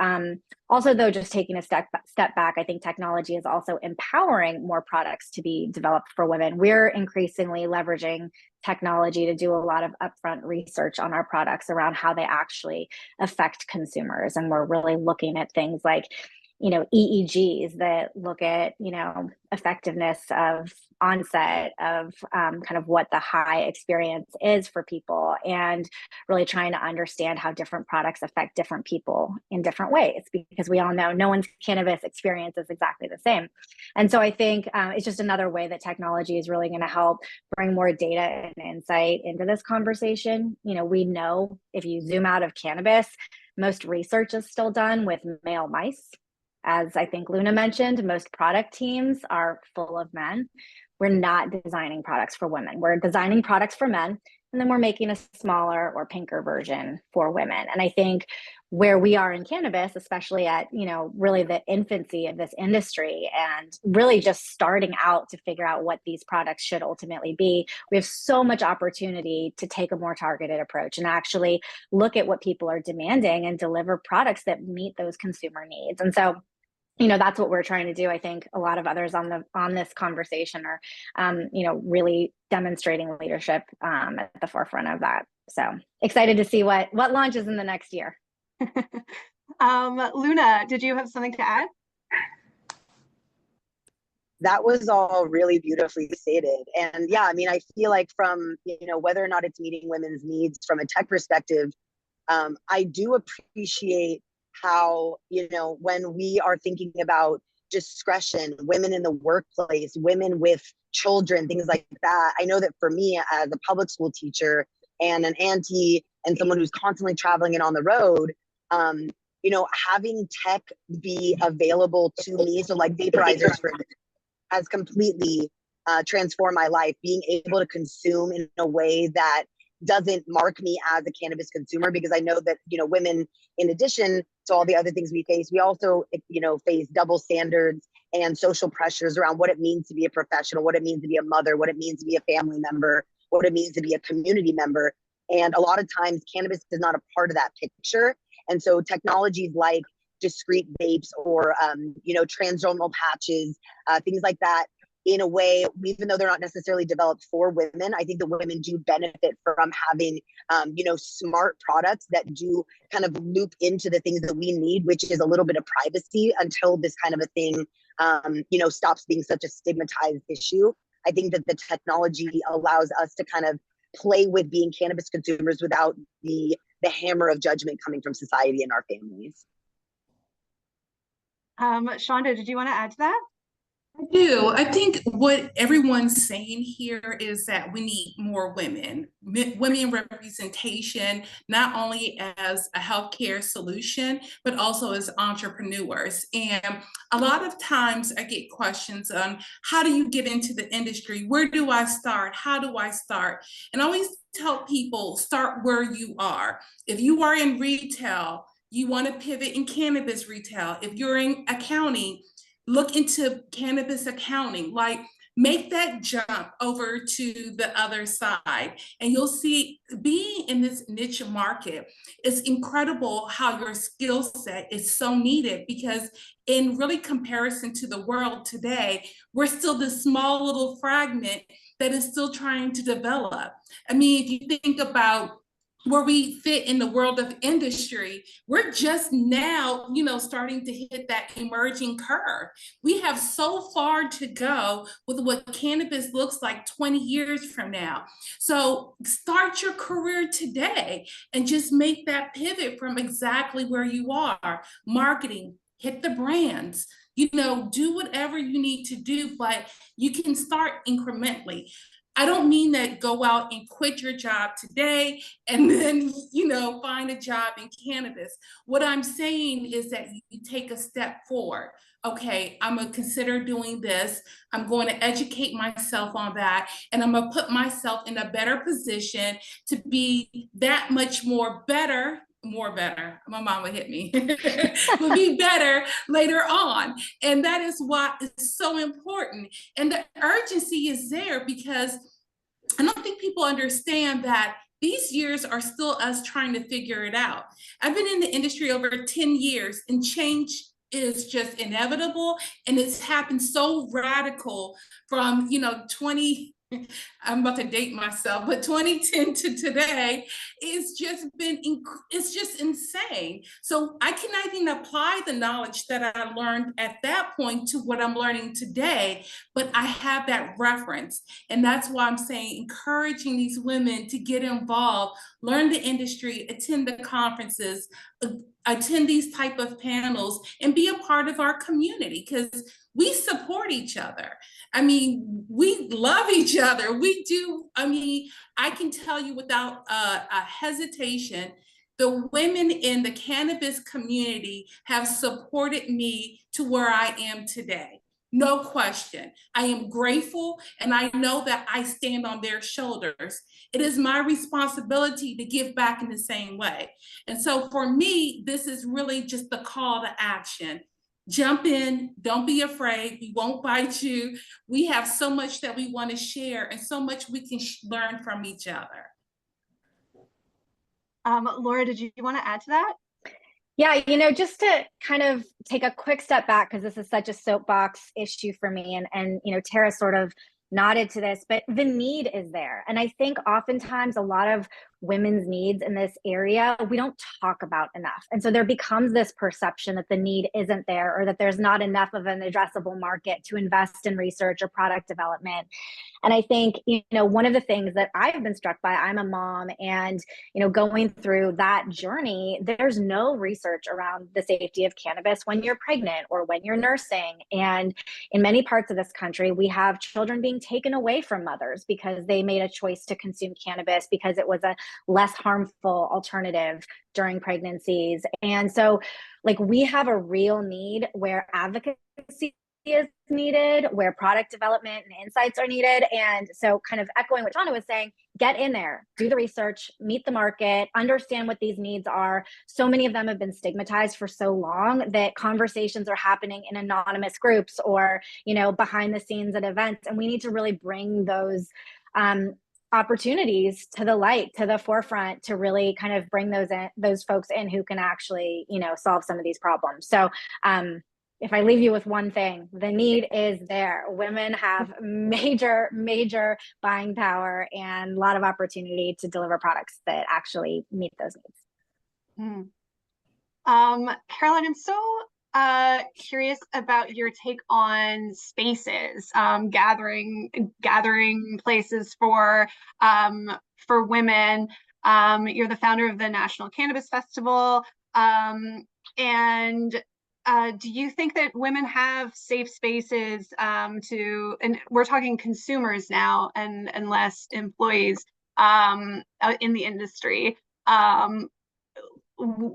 Also, though, just taking a step back, I think technology is also empowering more products to be developed for women. We're increasingly leveraging technology to do a lot of upfront research on our products around how they actually affect consumers. And we're really looking at things like, EEGs that look at, effectiveness of onset of kind of what the high experience is for people, and really trying to understand how different products affect different people in different ways, because we all know no one's cannabis experience is exactly the same. And so I think it's just another way that technology is really going to help bring more data and insight into this conversation. We know if you zoom out of cannabis, most research is still done with male mice. As I think Luna mentioned, most product teams are full of men. We're not designing products for women. We're designing products for men, and then we're making a smaller or pinker version for women. And I think where we are in cannabis, especially at, really the infancy of this industry and really just starting out to figure out what these products should ultimately be, we have so much opportunity to take a more targeted approach and actually look at what people are demanding and deliver products that meet those consumer needs. And so that's what we're trying to do. I think a lot of others on this conversation are, really demonstrating leadership at the forefront of that. So excited to see what launches in the next year. Luna, did you have something to add? That was all really beautifully stated. And yeah, I feel like from, whether or not it's meeting women's needs from a tech perspective, I do appreciate how, when we are thinking about discretion, women in the workplace, women with children, things like that. I know that for me as a public school teacher and an auntie and someone who's constantly traveling and on the road, having tech be available to me, so like vaporizers has completely transformed my life. Being able to consume in a way that doesn't mark me as a cannabis consumer, because I know that, women, in addition to all the other things we face, we also, face double standards and social pressures around what it means to be a professional, what it means to be a mother, what it means to be a family member, what it means to be a community member. And a lot of times cannabis is not a part of that picture. And so technologies like discrete vapes or, transdermal patches, things like that, in a way, even though they're not necessarily developed for women, I think the women do benefit from having, smart products that do kind of loop into the things that we need, which is a little bit of privacy until this kind of a thing, stops being such a stigmatized issue. I think that the technology allows us to kind of play with being cannabis consumers without the hammer of judgment coming from society and our families. Shonda, did you want to add to that? I do. I think what everyone's saying here is that we need more women representation, not only as a healthcare solution, but also as entrepreneurs. And a lot of times I get questions on how do you get into the industry? Where do I start? How do I start? And I always tell people, start where you are. If you are in retail, you want to pivot in cannabis retail. If you're in accounting, look into cannabis accounting, like make that jump over to the other side. And you'll see being in this niche market, it's incredible how your skill set is so needed, because in really comparison to the world today, we're still this small little fragment that is still trying to develop. If you think about where we fit in the world of industry, we're just now, starting to hit that emerging curve. We have so far to go with what cannabis looks like 20 years from now. So start your career today and just make that pivot from exactly where you are. Marketing, hit the brands, do whatever you need to do, but you can start incrementally. I don't mean that go out and quit your job today and then, find a job in cannabis. What I'm saying is that you take a step forward. Okay, I'm gonna consider doing this. I'm going to educate myself on that, and I'm gonna put myself in a better position to be that much more better. My mom would hit me, would be better later on. And that is why it's so important. And the urgency is there because I don't think people understand that these years are still us trying to figure it out. I've been in the industry over 10 years, and change is just inevitable, and it's happened so radical from 20 I'm about to date myself, but 2010 to today, it's just insane. So I cannot even apply the knowledge that I learned at that point to what I'm learning today, but I have that reference. And that's why I'm saying encouraging these women to get involved, learn the industry, attend the conferences, attend these type of panels, and be a part of our community, because we support each other. I mean, we love each other. We do. I mean, I can tell you without a hesitation, the women in the cannabis community have supported me to where I am today. No question. I am grateful, and I know that I stand on their shoulders. It is my responsibility to give back in the same way. And so for me, this is really just the call to action. Jump in, don't be afraid, we won't bite you. We have so much that we want to share and so much we can learn from each other. Laura, did you want to add to that? Yeah, just to kind of take a quick step back, because this is such a soapbox issue for me, and Tara sort of nodded to this, but the need is there. And I think oftentimes a lot of women's needs in this area, we don't talk about enough. And so there becomes this perception that the need isn't there, or that there's not enough of an addressable market to invest in research or product development. And I think, one of the things that I've been struck by, I'm a mom, and, going through that journey, there's no research around the safety of cannabis when you're pregnant or when you're nursing. And in many parts of this country, we have children being taken away from mothers because they made a choice to consume cannabis because it was a less harmful alternative during pregnancies. And so, we have a real need where advocacy is needed, where product development and insights are needed. And so, kind of echoing what Shauna was saying, get in there, do the research, meet the market, understand what these needs are. So many of them have been stigmatized for so long that conversations are happening in anonymous groups or, behind the scenes at events. And we need to really bring those opportunities to the light, to the forefront, to really kind of bring those folks in who can actually, solve some of these problems. So, if I leave you with one thing, the need is there. Women have major, major buying power and a lot of opportunity to deliver products that actually meet those needs. Caroline, I'm so curious about your take on spaces, gathering places for women. You're the founder of the National Cannabis Festival, and do you think that women have safe spaces and we're talking consumers now and less employees in the industry?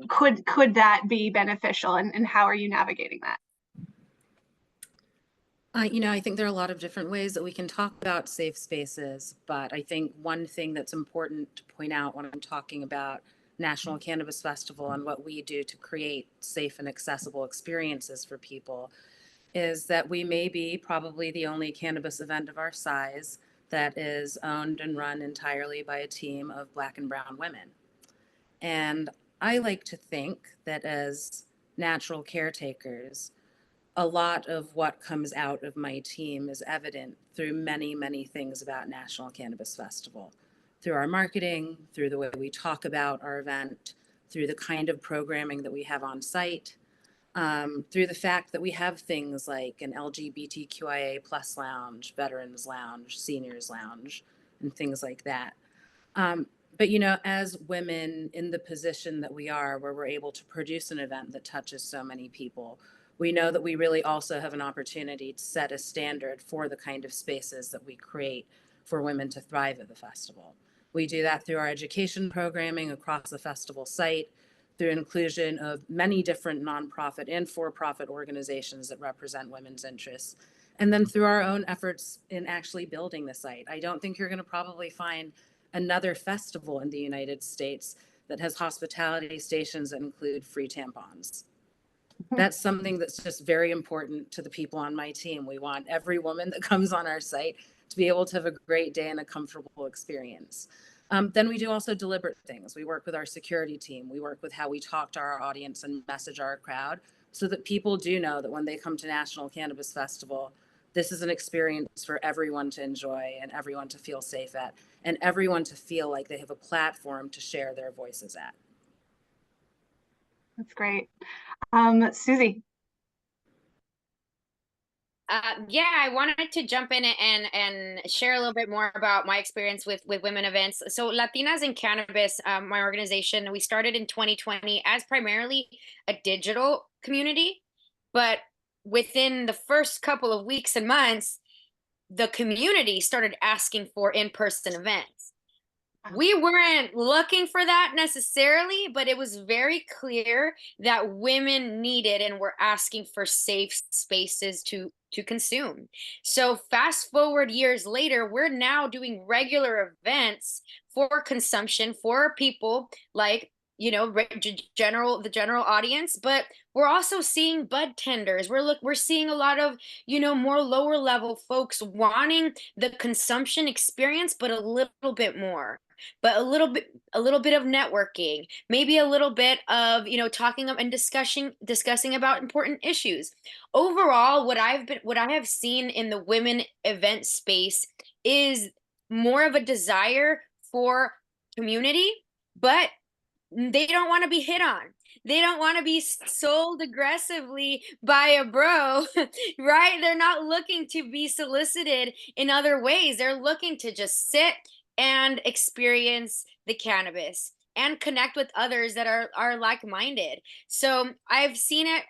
Could that be beneficial, and how are you navigating that? I think there are a lot of different ways that we can talk about safe spaces, but I think one thing that's important to point out when I'm talking about National Cannabis Festival and what we do to create safe and accessible experiences for people is that we may be probably the only cannabis event of our size that is owned and run entirely by a team of Black and brown women. And I like to think that as natural caretakers, a lot of what comes out of my team is evident through many, many things about National Cannabis Festival. Through our marketing, through the way we talk about our event, through the kind of programming that we have on site, through the fact that we have things like an LGBTQIA plus lounge, veterans lounge, seniors lounge, and things like that. But, as women in the position that we are, where we're able to produce an event that touches so many people, we know that we really also have an opportunity to set a standard for the kind of spaces that we create for women to thrive at the festival. We do that through our education programming across the festival site, through inclusion of many different nonprofit and for-profit organizations that represent women's interests, and then through our own efforts in actually building the site. I don't think you're going to probably find another festival in the United States that has hospitality stations that include free tampons. That's something that's just very important to the people on my team. We want every woman that comes on our site to be able to have a great day and a comfortable experience. Then we do also deliberate things. We work with our security team. We work with how we talk to our audience and message our crowd so that people do know that when they come to National Cannabis Festival, this is an experience for everyone to enjoy and everyone to feel safe at, and everyone to feel like they have a platform to share their voices at. That's great. Susie. Yeah, I wanted to jump in and share a little bit more about my experience with women events. So Latinas in Cannabis, my organization, we started in 2020 as primarily a digital community, but within the first couple of weeks and months, the community started asking for in-person events. We weren't looking for that necessarily, but it was very clear that women needed and were asking for safe spaces to consume. So fast forward years later, we're now doing regular events for consumption for people like, you know, the general audience, but we're also seeing bud tenders. We're seeing a lot of, you know, more lower level folks wanting the consumption experience, but a little bit more. But a little bit of networking, maybe a little bit of, you know, talking and discussing about important issues. Overall, what I have seen in the women event space is more of a desire for community, but they don't want to be hit on. They don't want to be sold aggressively by a bro, right? They're not looking to be solicited in other ways. They're looking to just sit and experience the cannabis and connect with others that are like-minded. So I've seen it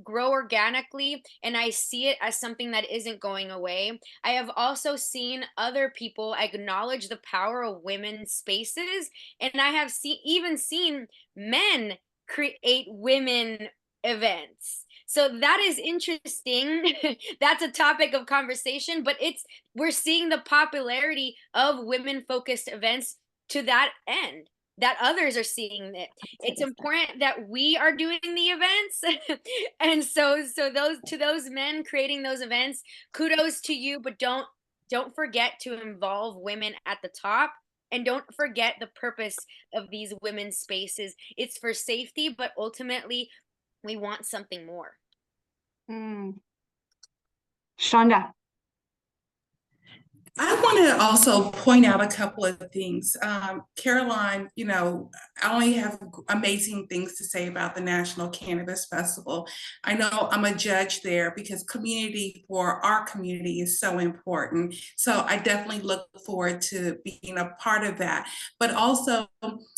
grow organically, and I see it as something that isn't going away. I have also seen other people acknowledge the power of women's spaces, and I have even seen men create women events. So that is interesting. That's a topic of conversation, but we're seeing the popularity of women-focused events to that end, that others are seeing it. It's important that we are doing the events. And so those men creating those events, kudos to you, but don't forget to involve women at the top. And don't forget the purpose of these women's spaces. It's for safety, but ultimately we want something more. Shonda. I want to also point out a couple of things. Caroline, you know, I only have amazing things to say about the National Cannabis Festival. I know I'm a judge there because community for our community is so important. So I definitely look forward to being a part of that. But also,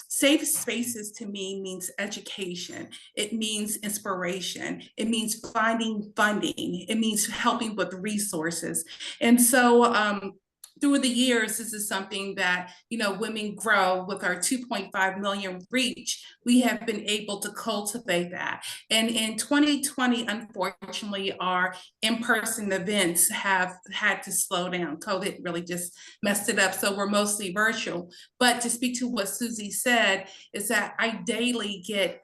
safe spaces to me means education. It means inspiration. It means finding funding. It means helping with resources. And so, through the years, this is something that, you know, Women Grow with our 2.5 million reach, we have been able to cultivate that. And in 2020, unfortunately, our in-person events have had to slow down. COVID really just messed it up. So we're mostly virtual. But to speak to what Susie said, is that I daily get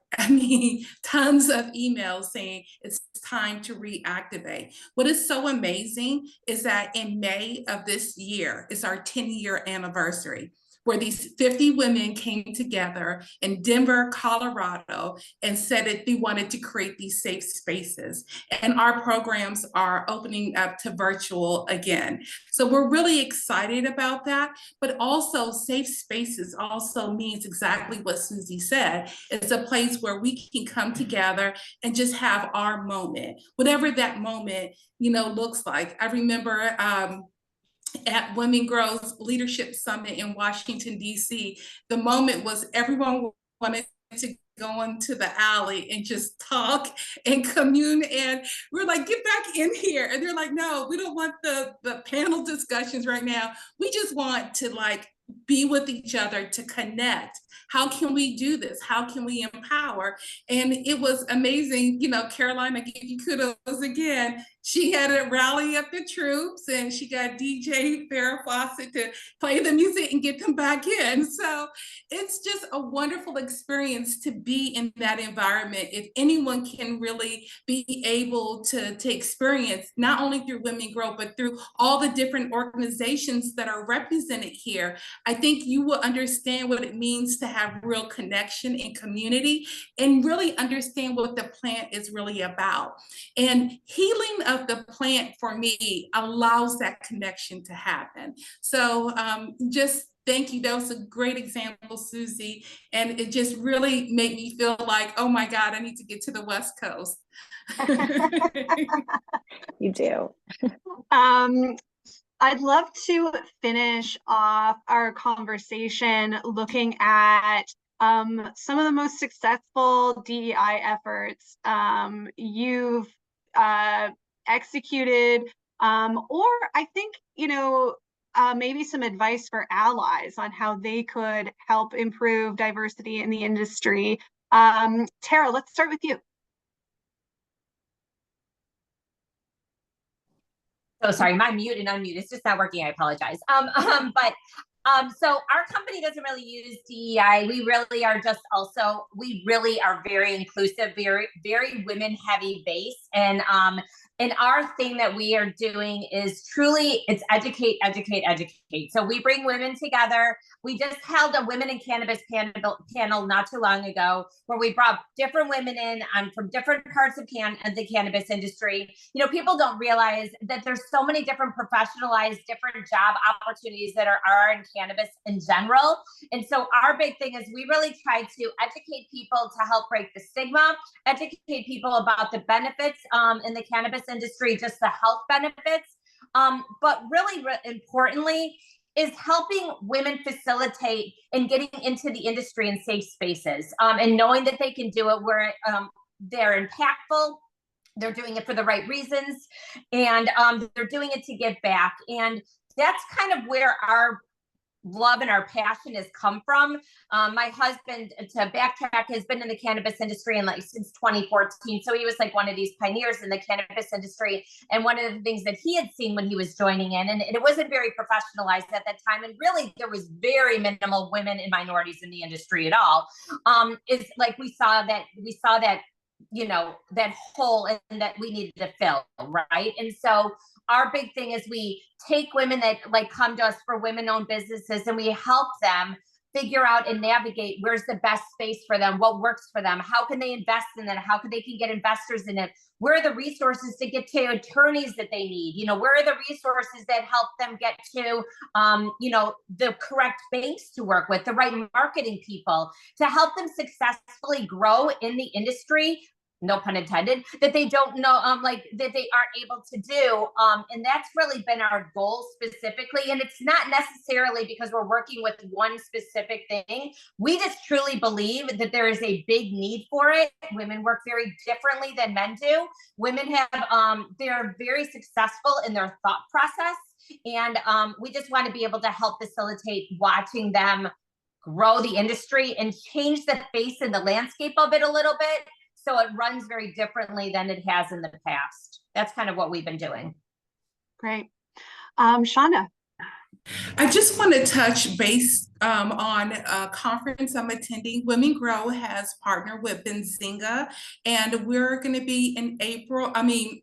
tons of emails saying it's time to reactivate. What is so amazing is that in May of this year, it's our 10-year anniversary, where these 50 women came together in Denver, Colorado, and said that they wanted to create these safe spaces. And our programs are opening up to virtual again. So we're really excited about that, but also safe spaces also means exactly what Susie said. It's a place where we can come together and just have our moment, whatever that moment, you know, looks like. I remember at Women Grow's Leadership Summit in Washington, D.C., the moment was everyone wanted to go into the alley and just talk and commune. And we're like, get back in here. And they're like, no, we don't want the panel discussions right now. We just want to like be with each other, to connect. How can we do this? How can we empower? And it was amazing. You know, Caroline, I give you kudos again. She had a rally up the troops, and she got DJ Farrah Fawcett to play the music and get them back in. So it's just a wonderful experience to be in that environment. If anyone can really be able to experience, not only through Women Grow, but through all the different organizations that are represented here, I think you will understand what it means to have real connection and community, and really understand what the plant is really about. And healing of the plant for me allows that connection to happen. So just thank you. That was a great example, Susie. And it just really made me feel like, oh my God, I need to get to the West Coast. You do. I'd love to finish off our conversation looking at some of the most successful DEI efforts you've executed, or I think, you know, maybe some advice for allies on how they could help improve diversity in the industry. Tara, let's start with you. Oh, sorry, my mute and unmute, it's just not working. I apologize. So our company doesn't really use DEI. We really are we really are very inclusive, very, very women heavy base. And our thing that we are doing is truly, it's educate, educate, educate. So we bring women together. We just held a women in cannabis panel not too long ago, where we brought different women in from different parts of the cannabis industry. You know, people don't realize that there's so many different professionalized, different job opportunities that are in cannabis in general. And so our big thing is we really try to educate people to help break the stigma, educate people about the benefits in the cannabis industry, just the health benefits. But really importantly is helping women facilitate and getting into the industry in safe spaces, and knowing that they can do it where they're impactful, they're doing it for the right reasons, and they're doing it to give back. And that's kind of where our love and our passion has come from. My husband, to backtrack, has been in the cannabis industry since 2014. So he was like one of these pioneers in the cannabis industry. And one of the things that he had seen when he was joining in, and it wasn't very professionalized at that time, and really there was very minimal women and minorities in the industry at all, is like we saw that, you know, that hole and that we needed to fill, right? And so our big thing is we take women that like come to us for women-owned businesses, and we help them figure out and navigate where's the best space for them, what works for them, how can they invest in it, how can they get investors in it, where are the resources to get to attorneys that they need, you know, where are the resources that help them get to, you know, the correct banks to work with, the right marketing people to help them successfully grow in the industry, no pun intended, that they don't know, like that they aren't able to do. And that's really been our goal specifically. And it's not necessarily because we're working with one specific thing. We just truly believe that there is a big need for it. Women work very differently than men do. Women have, they're very successful in their thought process. And we just want to be able to help facilitate watching them grow the industry and change the face and the landscape of it a little bit, so it runs very differently than it has in the past. That's kind of what we've been doing. Great. Shonda. I just want to touch base on a conference I'm attending. Women Grow has partnered with Benzinga, and we're going to be in April,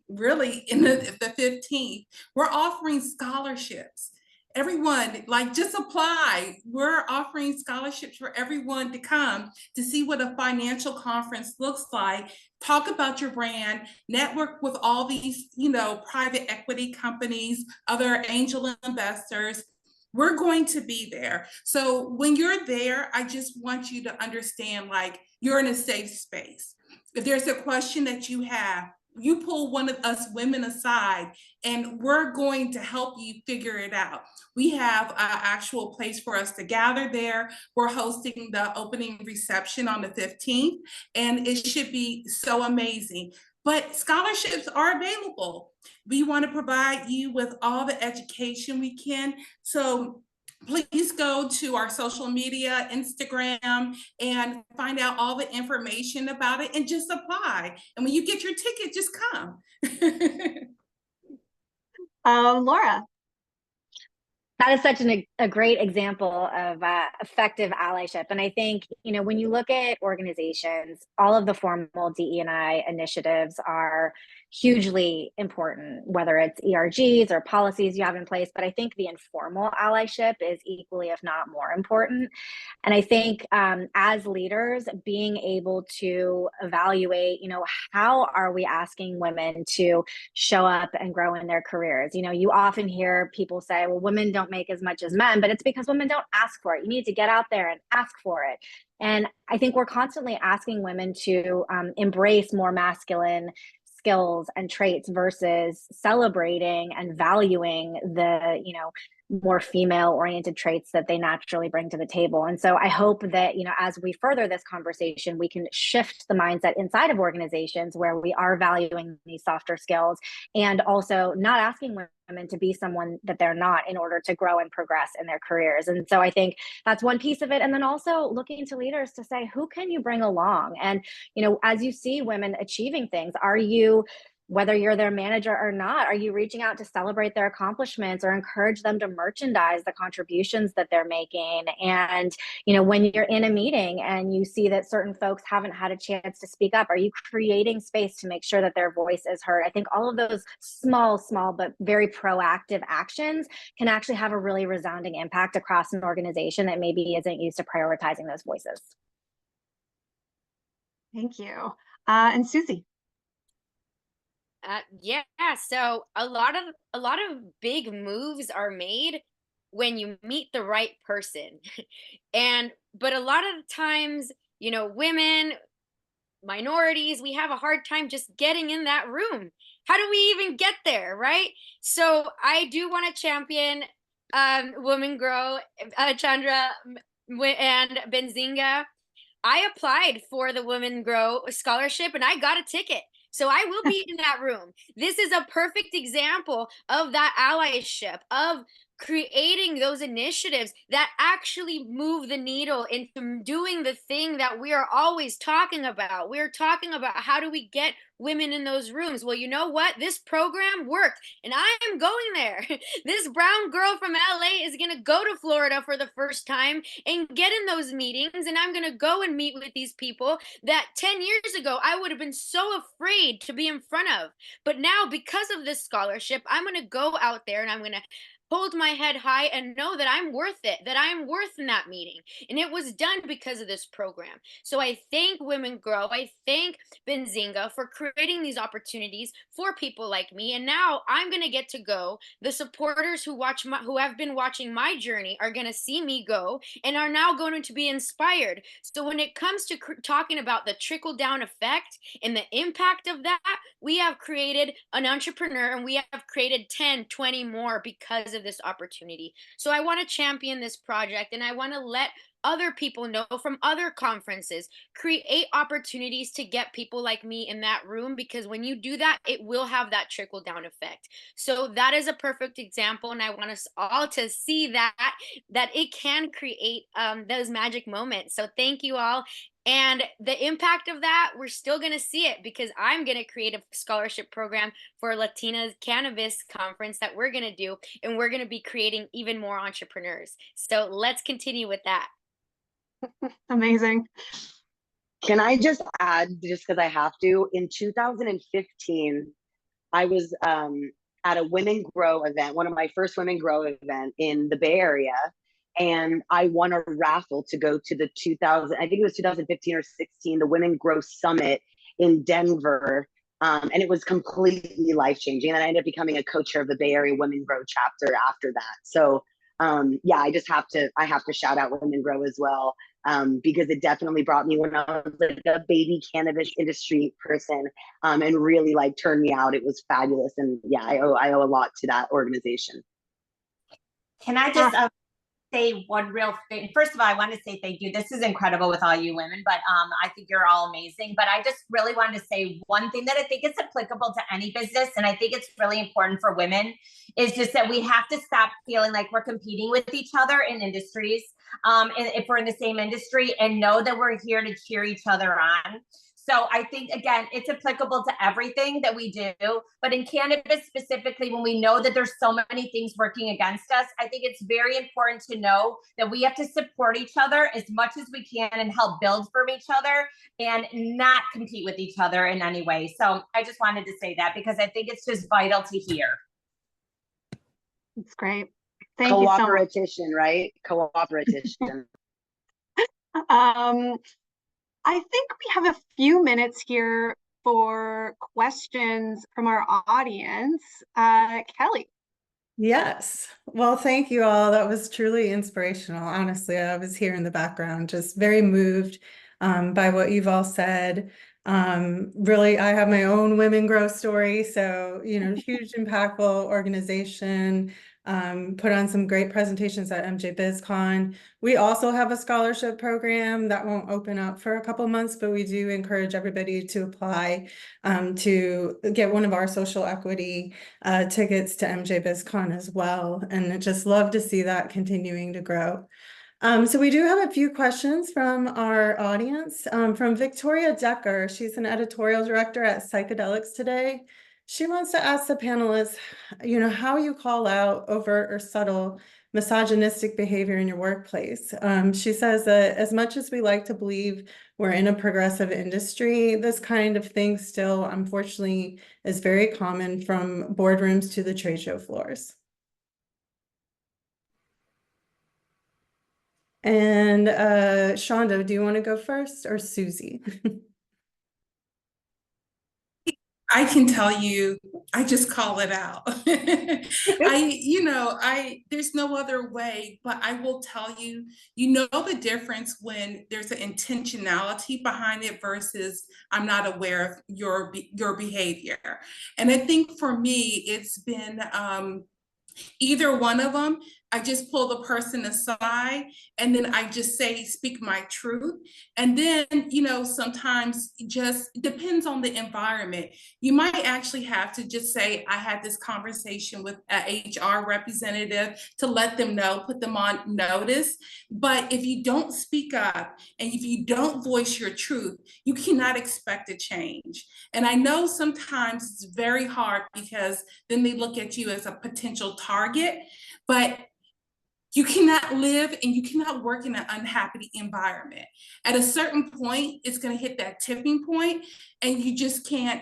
really in the 15th. We're offering scholarships. Everyone, like, just apply. We're offering scholarships for everyone to come to see what a financial conference looks like, talk about your brand, network with all these, you know, private equity companies, other angel investors. We're going to be there. So when you're there, I just want you to understand, like, you're in a safe space. If there's a question that you have, you pull one of us women aside and we're going to help you figure it out. We have an actual place for us to gather there. We're hosting the opening reception on the 15th, and it should be so amazing. But scholarships are available. We want to provide you with all the education we can. So please go to our social media, Instagram, and find out all the information about it and just apply. And when you get your ticket, just come. Laura. That is such a great example of effective allyship. And I think, when you look at organizations, all of the formal DE&I initiatives are hugely important, whether it's ERGs or policies you have in place. But I think the informal allyship is equally, if not more important. And I think as leaders, being able to evaluate, how are we asking women to show up and grow in their careers? You often hear people say, well, women don't make as much as men, but it's because women don't ask for it. You need to get out there and ask for it. And I think we're constantly asking women to embrace more masculine skills and traits versus celebrating and valuing the, more female oriented traits that they naturally bring to the table. And so I hope that, as we further this conversation, we can shift the mindset inside of organizations where we are valuing these softer skills and also not asking women to be someone that they're not in order to grow and progress in their careers. And so I think that's one piece of it. And then also looking to leaders to say, who can you bring along? And, as you see women achieving things, are you, whether you're their manager or not, are you reaching out to celebrate their accomplishments or encourage them to merchandise the contributions that they're making? And, when you're in a meeting and you see that certain folks haven't had a chance to speak up, are you creating space to make sure that their voice is heard? I think all of those small, but very proactive actions can actually have a really resounding impact across an organization that maybe isn't used to prioritizing those voices. Thank you. And Susie. Yeah, so a lot of big moves are made when you meet the right person. But a lot of times, women, minorities, we have a hard time just getting in that room. How do we even get there, right? So I do want to champion Women Grow, Chandra and Benzinga. I applied for the Women Grow scholarship and I got a ticket. So I will be in that room. This is a perfect example of that allyship, of creating those initiatives that actually move the needle into doing the thing that we are always talking about. We're talking about how do we get women in those rooms. Well, you know what? This program worked and I am going there. This brown girl from LA is going to go to Florida for the first time and get in those meetings. And I'm going to go and meet with these people that 10 years ago, I would have been so afraid to be in front of. But now, because of this scholarship, I'm going to go out there and I'm going to hold my head high and know that I'm worth it, that I'm worth in that meeting. And it was done because of this program. So I thank Women Grow. I thank Benzinga for creating these opportunities for people like me. And now I'm going to get to go. The supporters who have been watching my journey are going to see me go and are now going to be inspired. So when it comes to talking about the trickle down effect and the impact of that, we have created an entrepreneur and we have created 10, 20 more because of this opportunity. So I want to champion this project and I want to let other people know from other conferences, create opportunities to get people like me in that room, because when you do that, it will have that trickle down effect. So that is a perfect example. And I want us all to see that it can create those magic moments. So thank you all. And the impact of that, we're still going to see it because I'm going to create a scholarship program for Latinas Cannabis conference that we're going to do. And we're going to be creating even more entrepreneurs. So let's continue with that. Amazing. Can I just add, just because I have to, in 2015, I was at a Women Grow event, one of my first Women Grow event in the Bay Area. And I won a raffle to go to the 2015 or 16, the Women Grow Summit in Denver. And it was completely life-changing. And I ended up becoming a co-chair of the Bay Area Women Grow chapter after that. So yeah, I have to shout out Women Grow as well. because it definitely brought me when I was like a baby cannabis industry person, and really like turned me out. It was fabulous. And yeah, I owe a lot to that organization. Can I just say one real thing? First of all, I want to say thank you. This is incredible with all you women, but I think you're all amazing. But I just really wanted to say one thing that I think is applicable to any business, and I think it's really important for women, is just that we have to stop feeling like we're competing with each other in industries, and if we're in the same industry, and know that we're here to cheer each other on. So I think, again, it's applicable to everything that we do, but in cannabis specifically, when we know that there's so many things working against us, I think it's very important to know that we have to support each other as much as we can and help build from each other and not compete with each other in any way. So I just wanted to say that because I think it's just vital to hear. It's great. Thank you so much. Cooperation, right? Cooperation. I think we have a few minutes here for questions from our audience. Kelly. Yes. Well, thank you all. That was truly inspirational. Honestly, I was here in the background, just very moved by what you've all said. Really, I have my own women grow story. So, huge impactful organization, put on some great presentations at MJBizCon. We also have a scholarship program that won't open up for a couple months, but we do encourage everybody to apply to get one of our social equity tickets to MJBizCon as well. And I just love to see that continuing to grow. So we do have a few questions from our audience. From Victoria Decker, she's an editorial director at Psychedelics Today. She wants to ask the panelists, how you call out overt or subtle misogynistic behavior in your workplace. She says that as much as we like to believe we're in a progressive industry, this kind of thing still, unfortunately, is very common from boardrooms to the trade show floors. And Shonda, do you want to go first or Susie? I can tell you, I just call it out. There's no other way, but I will tell you, the difference when there's an intentionality behind it versus I'm not aware of your behavior. And I think for me, it's been either one of them. I just pull the person aside and then I just speak my truth. And then, sometimes it just depends on the environment. You might actually have to just say, I had this conversation with an HR representative to let them know, put them on notice. But if you don't speak up and if you don't voice your truth, you cannot expect a change. And I know sometimes it's very hard because then they look at you as a potential target, but you cannot live and you cannot work in an unhappy environment. At a certain point, it's going to hit that tipping point and you just can't,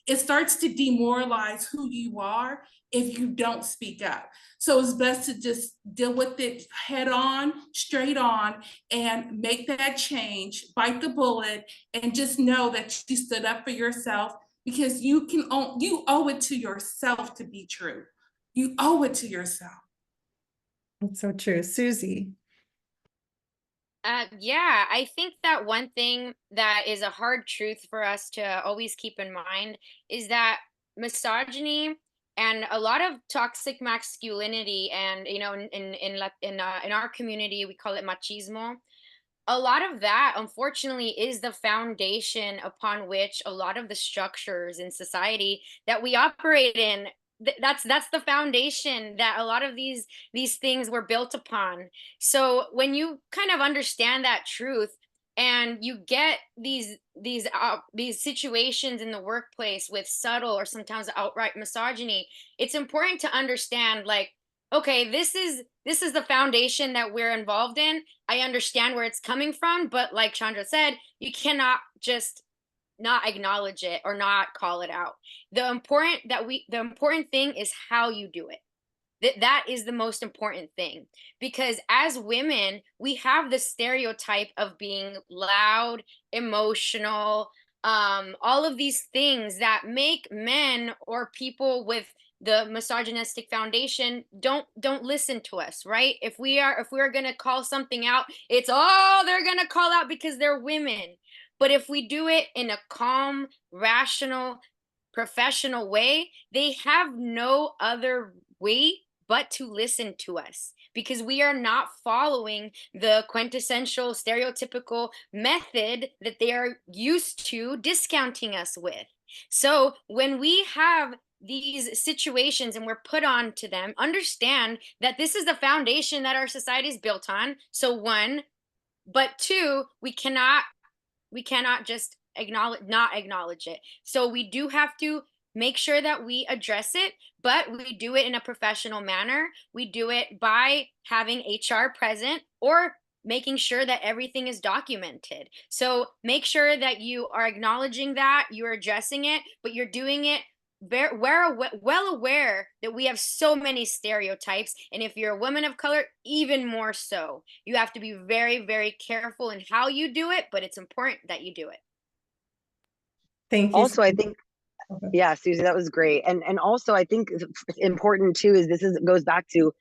it starts to demoralize who you are if you don't speak up. So it's best to just deal with it head on, straight on, and make that change, bite the bullet, and just know that you stood up for yourself because you owe it to yourself to be true. You owe it to yourself. That's so true. Susie. Yeah, I think that one thing that is a hard truth for us to always keep in mind is that misogyny and a lot of toxic masculinity, and in our community we call it machismo. A lot of that, unfortunately, is the foundation upon which a lot of the structures in society that we operate in, that's the foundation that a lot of these things were built upon. So when you kind of understand that truth and you get these situations in the workplace with subtle or sometimes outright misogyny, it's important to understand, like, okay, this is the foundation that we're involved in. I understand where it's coming from, but like Chandra said, you cannot just not acknowledge it or not call it out. The important thing is how you do it. That is the most important thing, because as women, we have the stereotype of being loud, emotional, all of these things that make men or people with the misogynistic foundation, don't listen to us, right? If we are going to call something out, it's, oh, they're going to call out because they're women. But if we do it in a calm, rational, professional way, they have no other way but to listen to us, because we are not following the quintessential stereotypical method that they are used to discounting us with. So when we have these situations and we're put on to them, understand that this is the foundation that our society is built on. So one, but two, we cannot just not acknowledge it. So we do have to make sure that we address it, but we do it in a professional manner. We do it by having HR present or making sure that everything is documented. So make sure that you are acknowledging that, you're addressing it, but you're doing it we're well aware that we have so many stereotypes, and if you're a woman of color, even more so. You have to be very, very careful in how you do it, but it's important that you do it. Thank you. Also, I think, yeah, Susie, that was great. And also I think important too is goes back to,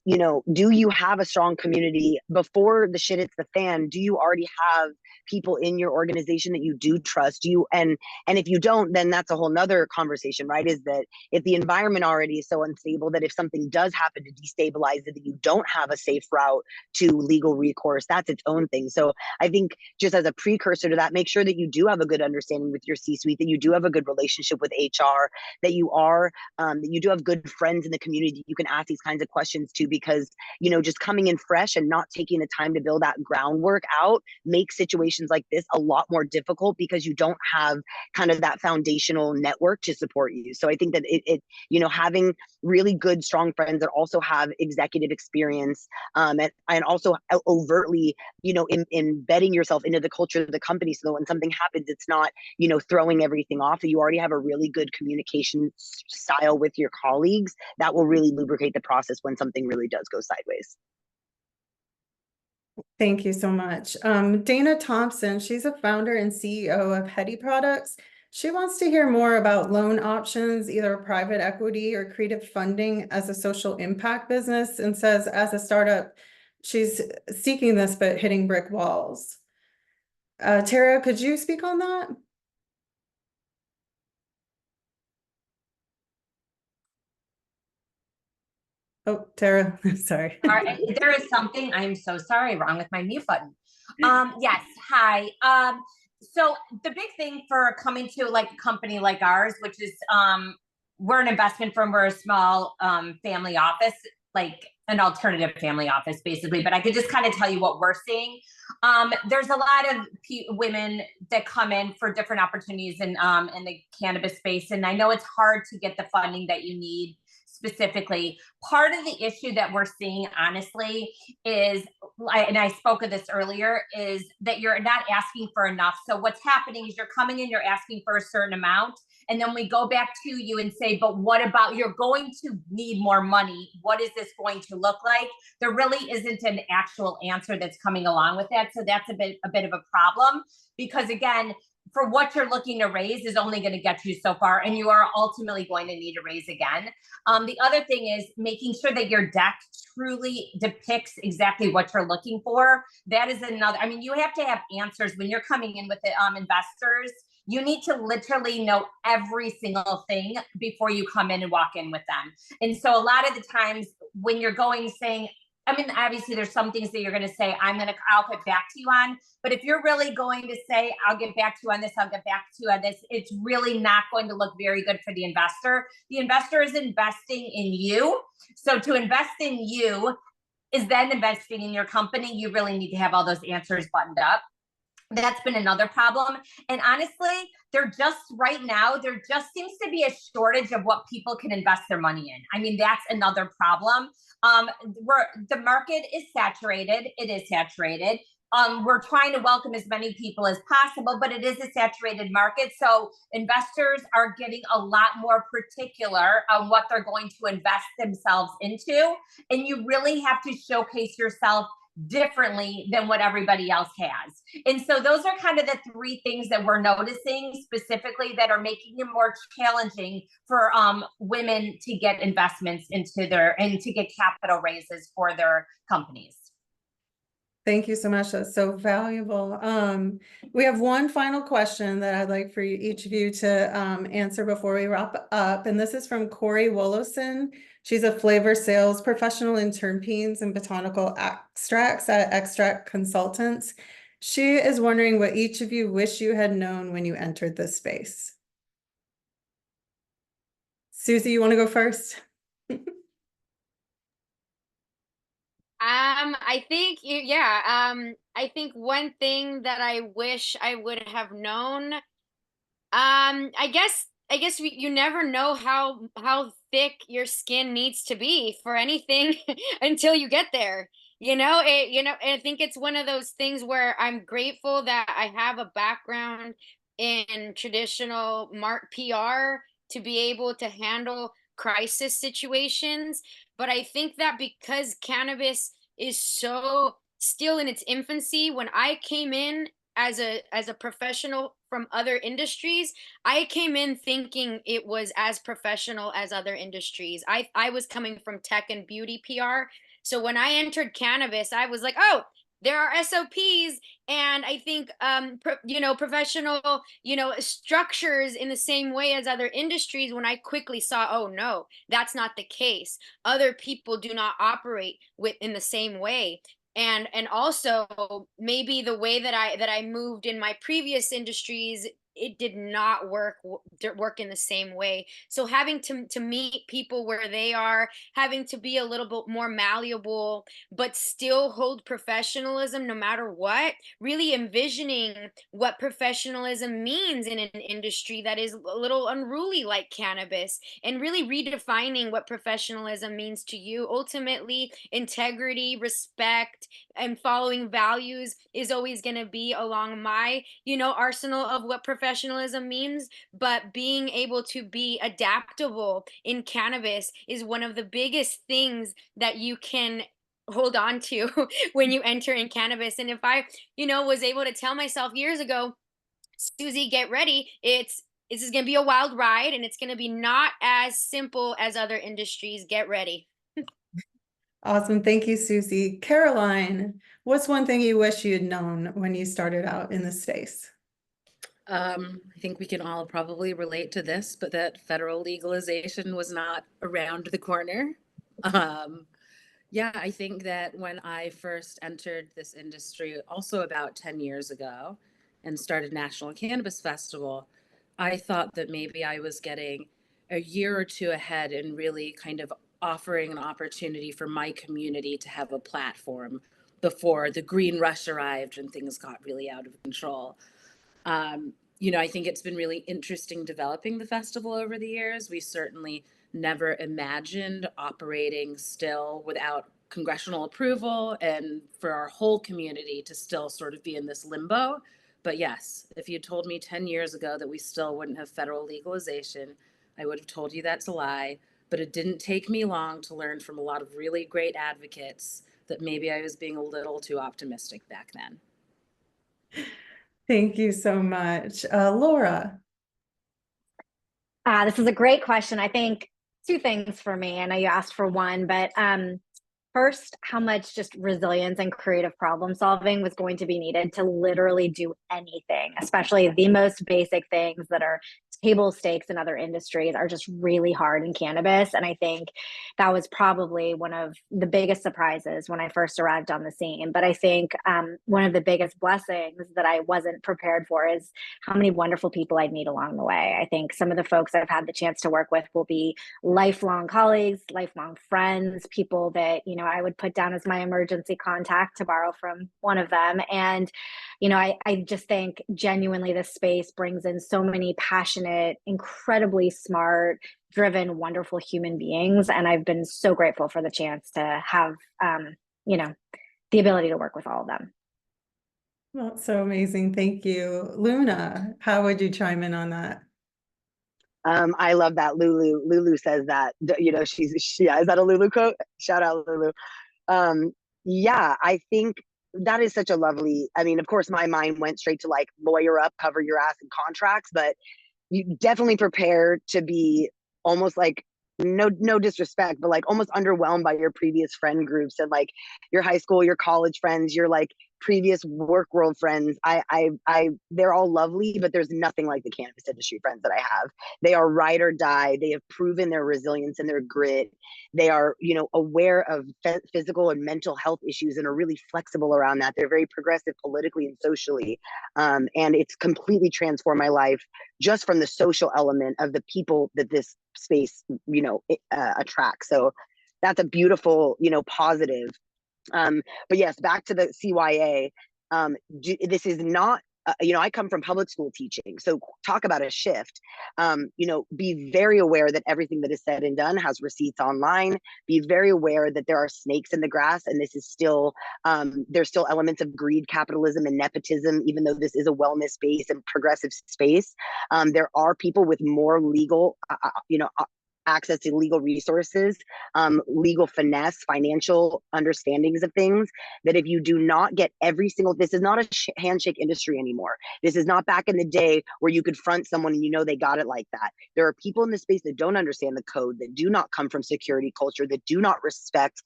you know, do you have a strong community before the shit hits the fan? Do you already have people in your organization that you do trust? And if you don't, then that's a whole nother conversation, right? Is that if the environment already is so unstable that if something does happen to destabilize it, that you don't have a safe route to legal recourse, that's its own thing. So I think just as a precursor to that, make sure that you do have a good understanding with your C-suite, that you do have a good relationship with HR, that you do have good friends in the community you can ask these kinds of questions to, because, you know, just coming in fresh and not taking the time to build that groundwork out makes situations like this a lot more difficult, because you don't have kind of that foundational network to support you. So I think that it you know, having really good, strong friends that also have executive experience, and also overtly, you know, embedding yourself into the culture of the company, so that when something happens, it's not, you know, throwing everything off, that you already have a really good communication style with your colleagues that will really lubricate the process when something really does go sideways. Thank you so much. Dana Thompson, she's a founder and CEO of Heady Products. She wants to hear more about loan options, either private equity or creative funding as a social impact business, and says as a startup, she's seeking this but hitting brick walls. Tara, could you speak on that? Oh, Tara, sorry. There is something, I'm so sorry, wrong with my mute button. Yes, hi. So the big thing for coming to like a company like ours, which is, we're an investment firm, we're a small family office, like an alternative family office basically, but I could just kind of tell you what we're seeing. There's a lot of women that come in for different opportunities in the cannabis space. And I know it's hard to get the funding that you need specifically. Part of the issue that we're seeing, honestly, is, and I spoke of this earlier, is that you're not asking for enough. So what's happening is you're coming in, you're asking for a certain amount, and then we go back to you and say, but what about, you're going to need more money. What is this going to look like? There really isn't an actual answer that's coming along with that. So that's a bit of a problem, because again, for what you're looking to raise is only going to get you so far, and you are ultimately going to need to raise again. The other thing is making sure that your deck truly depicts exactly what you're looking for. That is another, I mean, you have to have answers when you're coming in with the investors. You need to literally know every single thing before you come in and walk in with them. And so a lot of the times when you're going saying, I mean, obviously there's some things that you're going to say, I'll get back to you on, but if you're really going to say, I'll get back to you on this, I'll get back to you on this, it's really not going to look very good for the investor. The investor is investing in you. So to invest in you is then investing in your company. You really need to have all those answers buttoned up. That's been another problem. And honestly, right now, there just seems to be a shortage of what people can invest their money in. I mean, that's another problem. The market is saturated. It is saturated. We're trying to welcome as many people as possible, but it is a saturated market. So investors are getting a lot more particular on what they're going to invest themselves into. And you really have to showcase yourself differently than what everybody else has. And so those are kind of the three things that we're noticing specifically that are making it more challenging for women to get investments into and to get capital raises for their companies. Thank you so much. That's so valuable. We have one final question that I'd like for each of you to answer before we wrap up. And this is from Corey Wolloson. She's a flavor sales professional in terpenes and botanical extracts at Extract Consultants. She is wondering what each of you wish you had known when you entered this space. Susie, you want to go first? I think, I think one thing that I wish I would have known, I guess you never know how thick your skin needs to be for anything until you get there. And I think it's one of those things where I'm grateful that I have a background in traditional PR to be able to handle crisis situations. But I think that because cannabis is so still in its infancy, when I came in as a professional from other industries, I came in thinking it was as professional as other industries. I was coming from tech and beauty PR. So when I entered cannabis, I was like, oh, there are SOPs and I think professional structures in the same way as other industries. When I quickly saw, oh no, that's not the case. Other people do not operate in the same way. And also maybe the way that I moved in my previous industries, it did not work in the same way. So having to meet people where they are, having to be a little bit more malleable, but still hold professionalism no matter what, really envisioning what professionalism means in an industry that is a little unruly like cannabis, and really redefining what professionalism means to you. Ultimately, integrity, respect, and following values is always going to be along my arsenal of what professionalism means. But being able to be adaptable in cannabis is one of the biggest things that you can hold on to when you enter in cannabis. And if I was able to tell myself years ago, Susie, get ready, this is going to be a wild ride and it's going to be not as simple as other industries, get ready. Awesome. Thank you, Susie. Caroline, what's one thing you wish you had known when you started out in the space? I think we can all probably relate to this, but that federal legalization was not around the corner. I think that when I first entered this industry, also about 10 years ago, and started National Cannabis Festival, I thought that maybe I was getting a year or two ahead and really kind of offering an opportunity for my community to have a platform before the green rush arrived and things got really out of control. I think it's been really interesting developing the festival over the years. We certainly never imagined operating still without congressional approval and for our whole community to still sort of be in this limbo. But yes, if you told me 10 years ago that we still wouldn't have federal legalization, I would have told you that's a lie. But it didn't take me long to learn from a lot of really great advocates that maybe I was being a little too optimistic back then. Thank you so much. Laura. This is a great question. I think two things for me. I know you asked for one, but first, how much just resilience and creative problem solving was going to be needed to literally do anything, especially the most basic things that are table stakes in other industries are just really hard in cannabis. And I think that was probably one of the biggest surprises when I first arrived on the scene. But I think one of the biggest blessings that I wasn't prepared for is how many wonderful people I'd meet along the way. I think some of the folks I've had the chance to work with will be lifelong colleagues, lifelong friends, people that, I would put down as my emergency contact, to borrow from one of them. And I just think genuinely this space brings in so many passionate, incredibly smart, driven, wonderful human beings. And I've been so grateful for the chance to have, the ability to work with all of them. Well, that's so amazing. Thank you. Luna, how would you chime in on that? I love that Lulu says that, is that a Lulu quote? Shout out Lulu. Yeah, I think that is such a lovely, I mean, of course, my mind went straight to like lawyer up, cover your ass in contracts, but you definitely prepare to be almost like, no disrespect, but like almost underwhelmed by your previous friend groups and like your high school, your college friends, your like previous work world friends. They're all lovely, but there's nothing like the cannabis industry friends that I have. They are ride or die. They have proven their resilience and their grit. They are, you know, aware of physical and mental health issues and are really flexible around that. They're very progressive politically and socially. And it's completely transformed my life just from the social element of the people that this space, you know, attracts. So that's a beautiful, you know, positive. But yes, back to the CYA. This is not, you know, I come from public school teaching. So talk about a shift. You know, be very aware that everything that is said and done has receipts online. Be very aware that there are snakes in the grass, and this is still, there's still elements of greed, capitalism, and nepotism, even though this is a wellness space and progressive space. There are people with more legal, you know, access to legal resources, legal finesse, financial understandings of things, that if you do not get every single, this is not a handshake industry anymore. This is not back in the day where you could front someone and you know they got it like that. There are people in the space that don't understand the code, that do not come from security culture, that do not respect,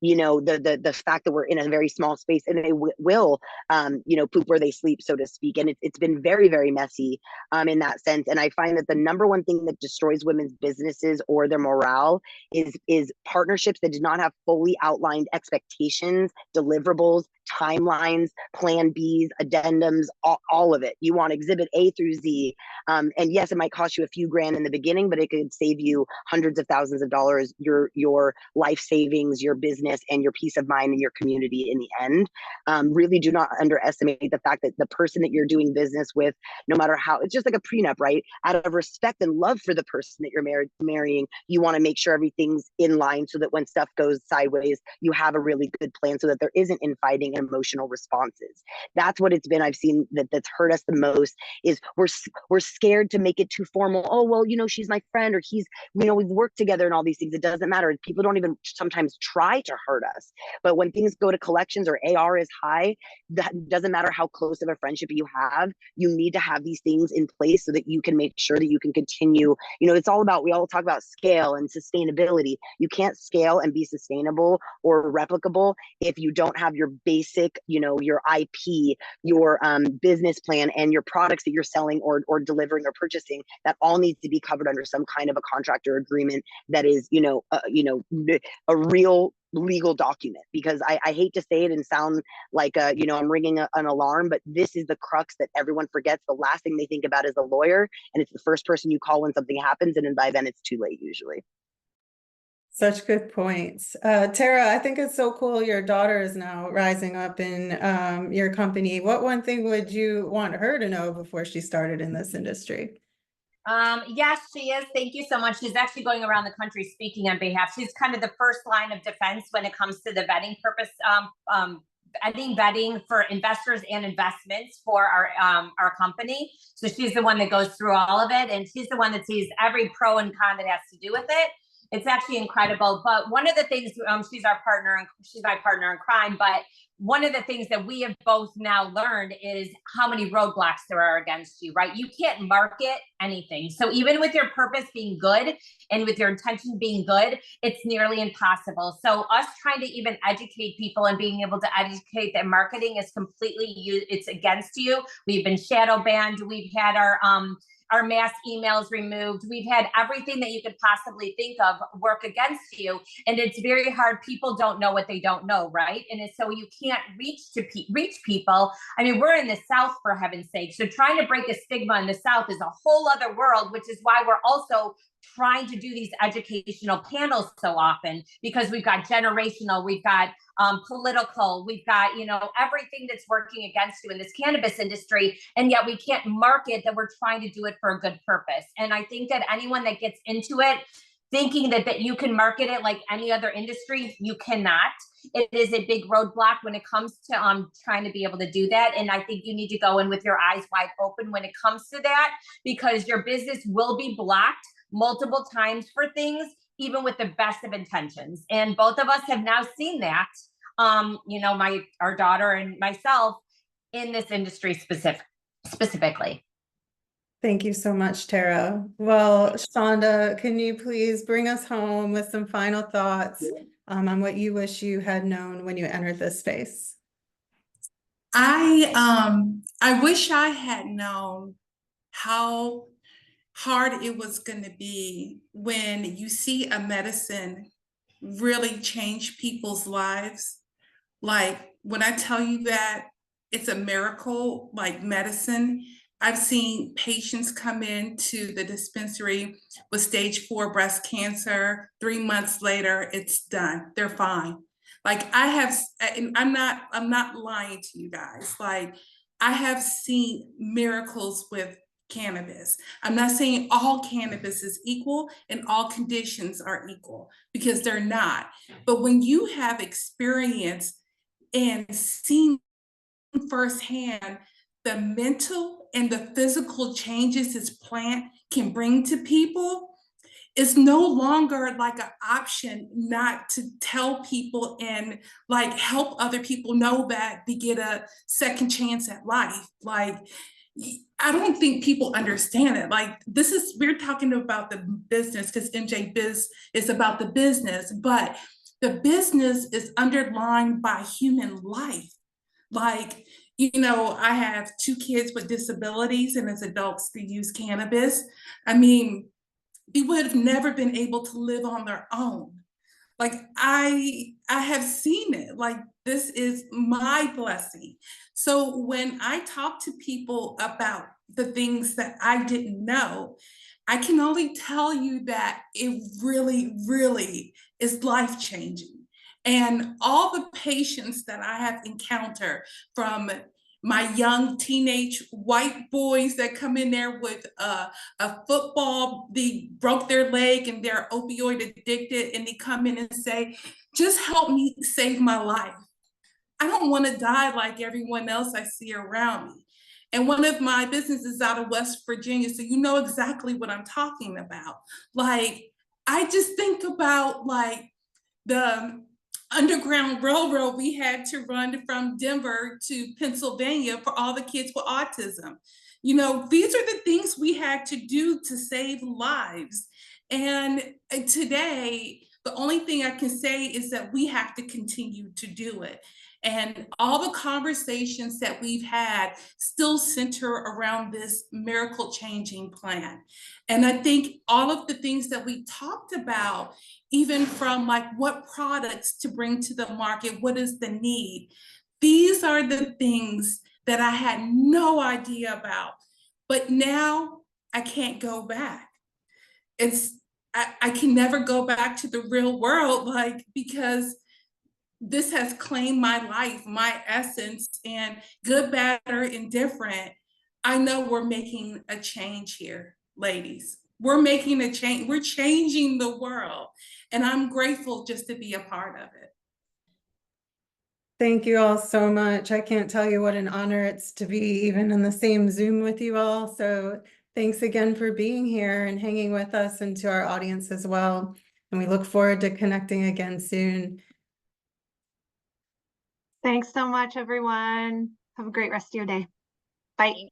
you know, the fact that we're in a very small space, and they will, you know, poop where they sleep, so to speak. And it's been very, very messy in that sense. And I find that the number one thing that destroys women's businesses or their morale is partnerships that do not have fully outlined expectations, deliverables, timelines, plan Bs, addendums, all of it. You want exhibit A through Z. And yes, it might cost you a few grand in the beginning, but it could save you hundreds of thousands of dollars, your life savings, your business, and your peace of mind and your community in the end. Really do not underestimate the fact that the person that you're doing business with, no matter how, it's just like a prenup, right? Out of respect and love for the person that you're marrying, you want to make sure everything's in line so that when stuff goes sideways, you have a really good plan so that there isn't infighting and emotional responses. That's what it's been. I've seen that's hurt us the most is we're scared to make it too formal. Oh, well, you know, she's my friend, or he's, you know, we've worked together and all these things. It doesn't matter. People don't even sometimes try to hurt us. But when things go to collections or AR is high, that doesn't matter how close of a friendship you have. You need to have these things in place so that you can make sure that you can continue. You know, it's all about, we all talk about scale and sustainability. You can't scale and be sustainable or replicable if you don't have your basic, you know, your IP, your business plan, and your products that you're selling or delivering or purchasing. That all needs to be covered under some kind of a contract or agreement that is, you know, a real legal document. Because I hate to say it and sound like you know, I'm ringing an alarm, but this is the crux that everyone forgets. The last thing they think about is the lawyer, and it's the first person you call when something happens, and then by then it's too late usually. Such good points. Tara, I think it's so cool your daughter is now rising up in your company. What one thing would you want her to know before she started in this industry? Yes, she is. Thank you so much. She's actually going around the country speaking on behalf. She's kind of the first line of defense when it comes to the vetting purpose, vetting for investors and investments for our company. So she's the one that goes through all of it, and she's the one that sees every pro and con that has to do with it. It's actually incredible. But one of the things, she's our partner, and she's my partner in crime. But one of the things that we have both now learned is how many roadblocks there are against you, right? You can't market anything. So even with your purpose being good and with your intention being good, it's nearly impossible. So us trying to even educate people and being able to educate that marketing is completely, it's against you. We've been shadow banned. We've had our mass emails removed. We've had everything that you could possibly think of work against you. And it's very hard. People don't know what they don't know, right? And so you can't reach people. I mean, we're in the South, for heaven's sake. So trying to break a stigma in the South is a whole other world, which is why we're also trying to do these educational panels so often, because we've got generational, we've got political, we've got, you know, everything that's working against you in this cannabis industry. And yet we can't market that we're trying to do it for a good purpose. And I think that anyone that gets into it thinking that you can market it like any other industry, you cannot. It is a big roadblock when it comes to trying to be able to do that. And I think you need to go in with your eyes wide open when it comes to that, because your business will be blocked multiple times for things, even with the best of intentions. And both of us have now seen that our daughter and myself in this industry specifically. Thank you so much, Tara. Well, Shonda, can you please bring us home with some final thoughts on what you wish you had known when you entered this space? I wish I had known how hard it was going to be when you see a medicine really change people's lives. Like when I tell you that it's a miracle, like medicine, I've seen patients come into the dispensary with stage 4 breast cancer. 3 months later, it's done. They're fine. Like I have, and I'm not lying to you guys. Like I have seen miracles with cannabis. I'm not saying all cannabis is equal and all conditions are equal, because they're not. But when you have experience and seen firsthand the mental and the physical changes this plant can bring to people, it's no longer like an option not to tell people and like help other people know that they get a second chance at life. Like, I don't think people understand it. Like we're talking about the business because MJBiz is about the business, but the business is underlined by human life. Like, I have 2 kids with disabilities, and as adults, they use cannabis. I mean, they would have never been able to live on their own. Like I have seen it. Like this is my blessing. So when I talk to people about the things that I didn't know, I can only tell you that it really, really is life-changing. And all the patients that I have encountered, from my young teenage white boys that come in there with a football, they broke their leg and they're opioid addicted, and they come in and say, just help me save my life. I don't want to die like everyone else I see around me. And one of my businesses is out of West Virginia, so you know exactly what I'm talking about. Like, I just think about like the Underground Railroad we had to run from Denver to Pennsylvania for all the kids with autism. These are the things we had to do to save lives. And today, the only thing I can say is that we have to continue to do it. And all the conversations that we've had still center around this miracle changing plan. And I think all of the things that we talked about, even from like what products to bring to the market, what is the need? These are the things that I had no idea about, but now I can't go back. I can never go back to the real world, like, because this has claimed my life, my essence, and good, bad, or indifferent. I know we're making a change here, ladies. We're making a change. We're changing the world. And I'm grateful just to be a part of it. Thank you all so much. I can't tell you what an honor it's to be even in the same Zoom with you all. So thanks again for being here and hanging with us, and to our audience as well. And we look forward to connecting again soon. Thanks so much, everyone. Have a great rest of your day. Bye.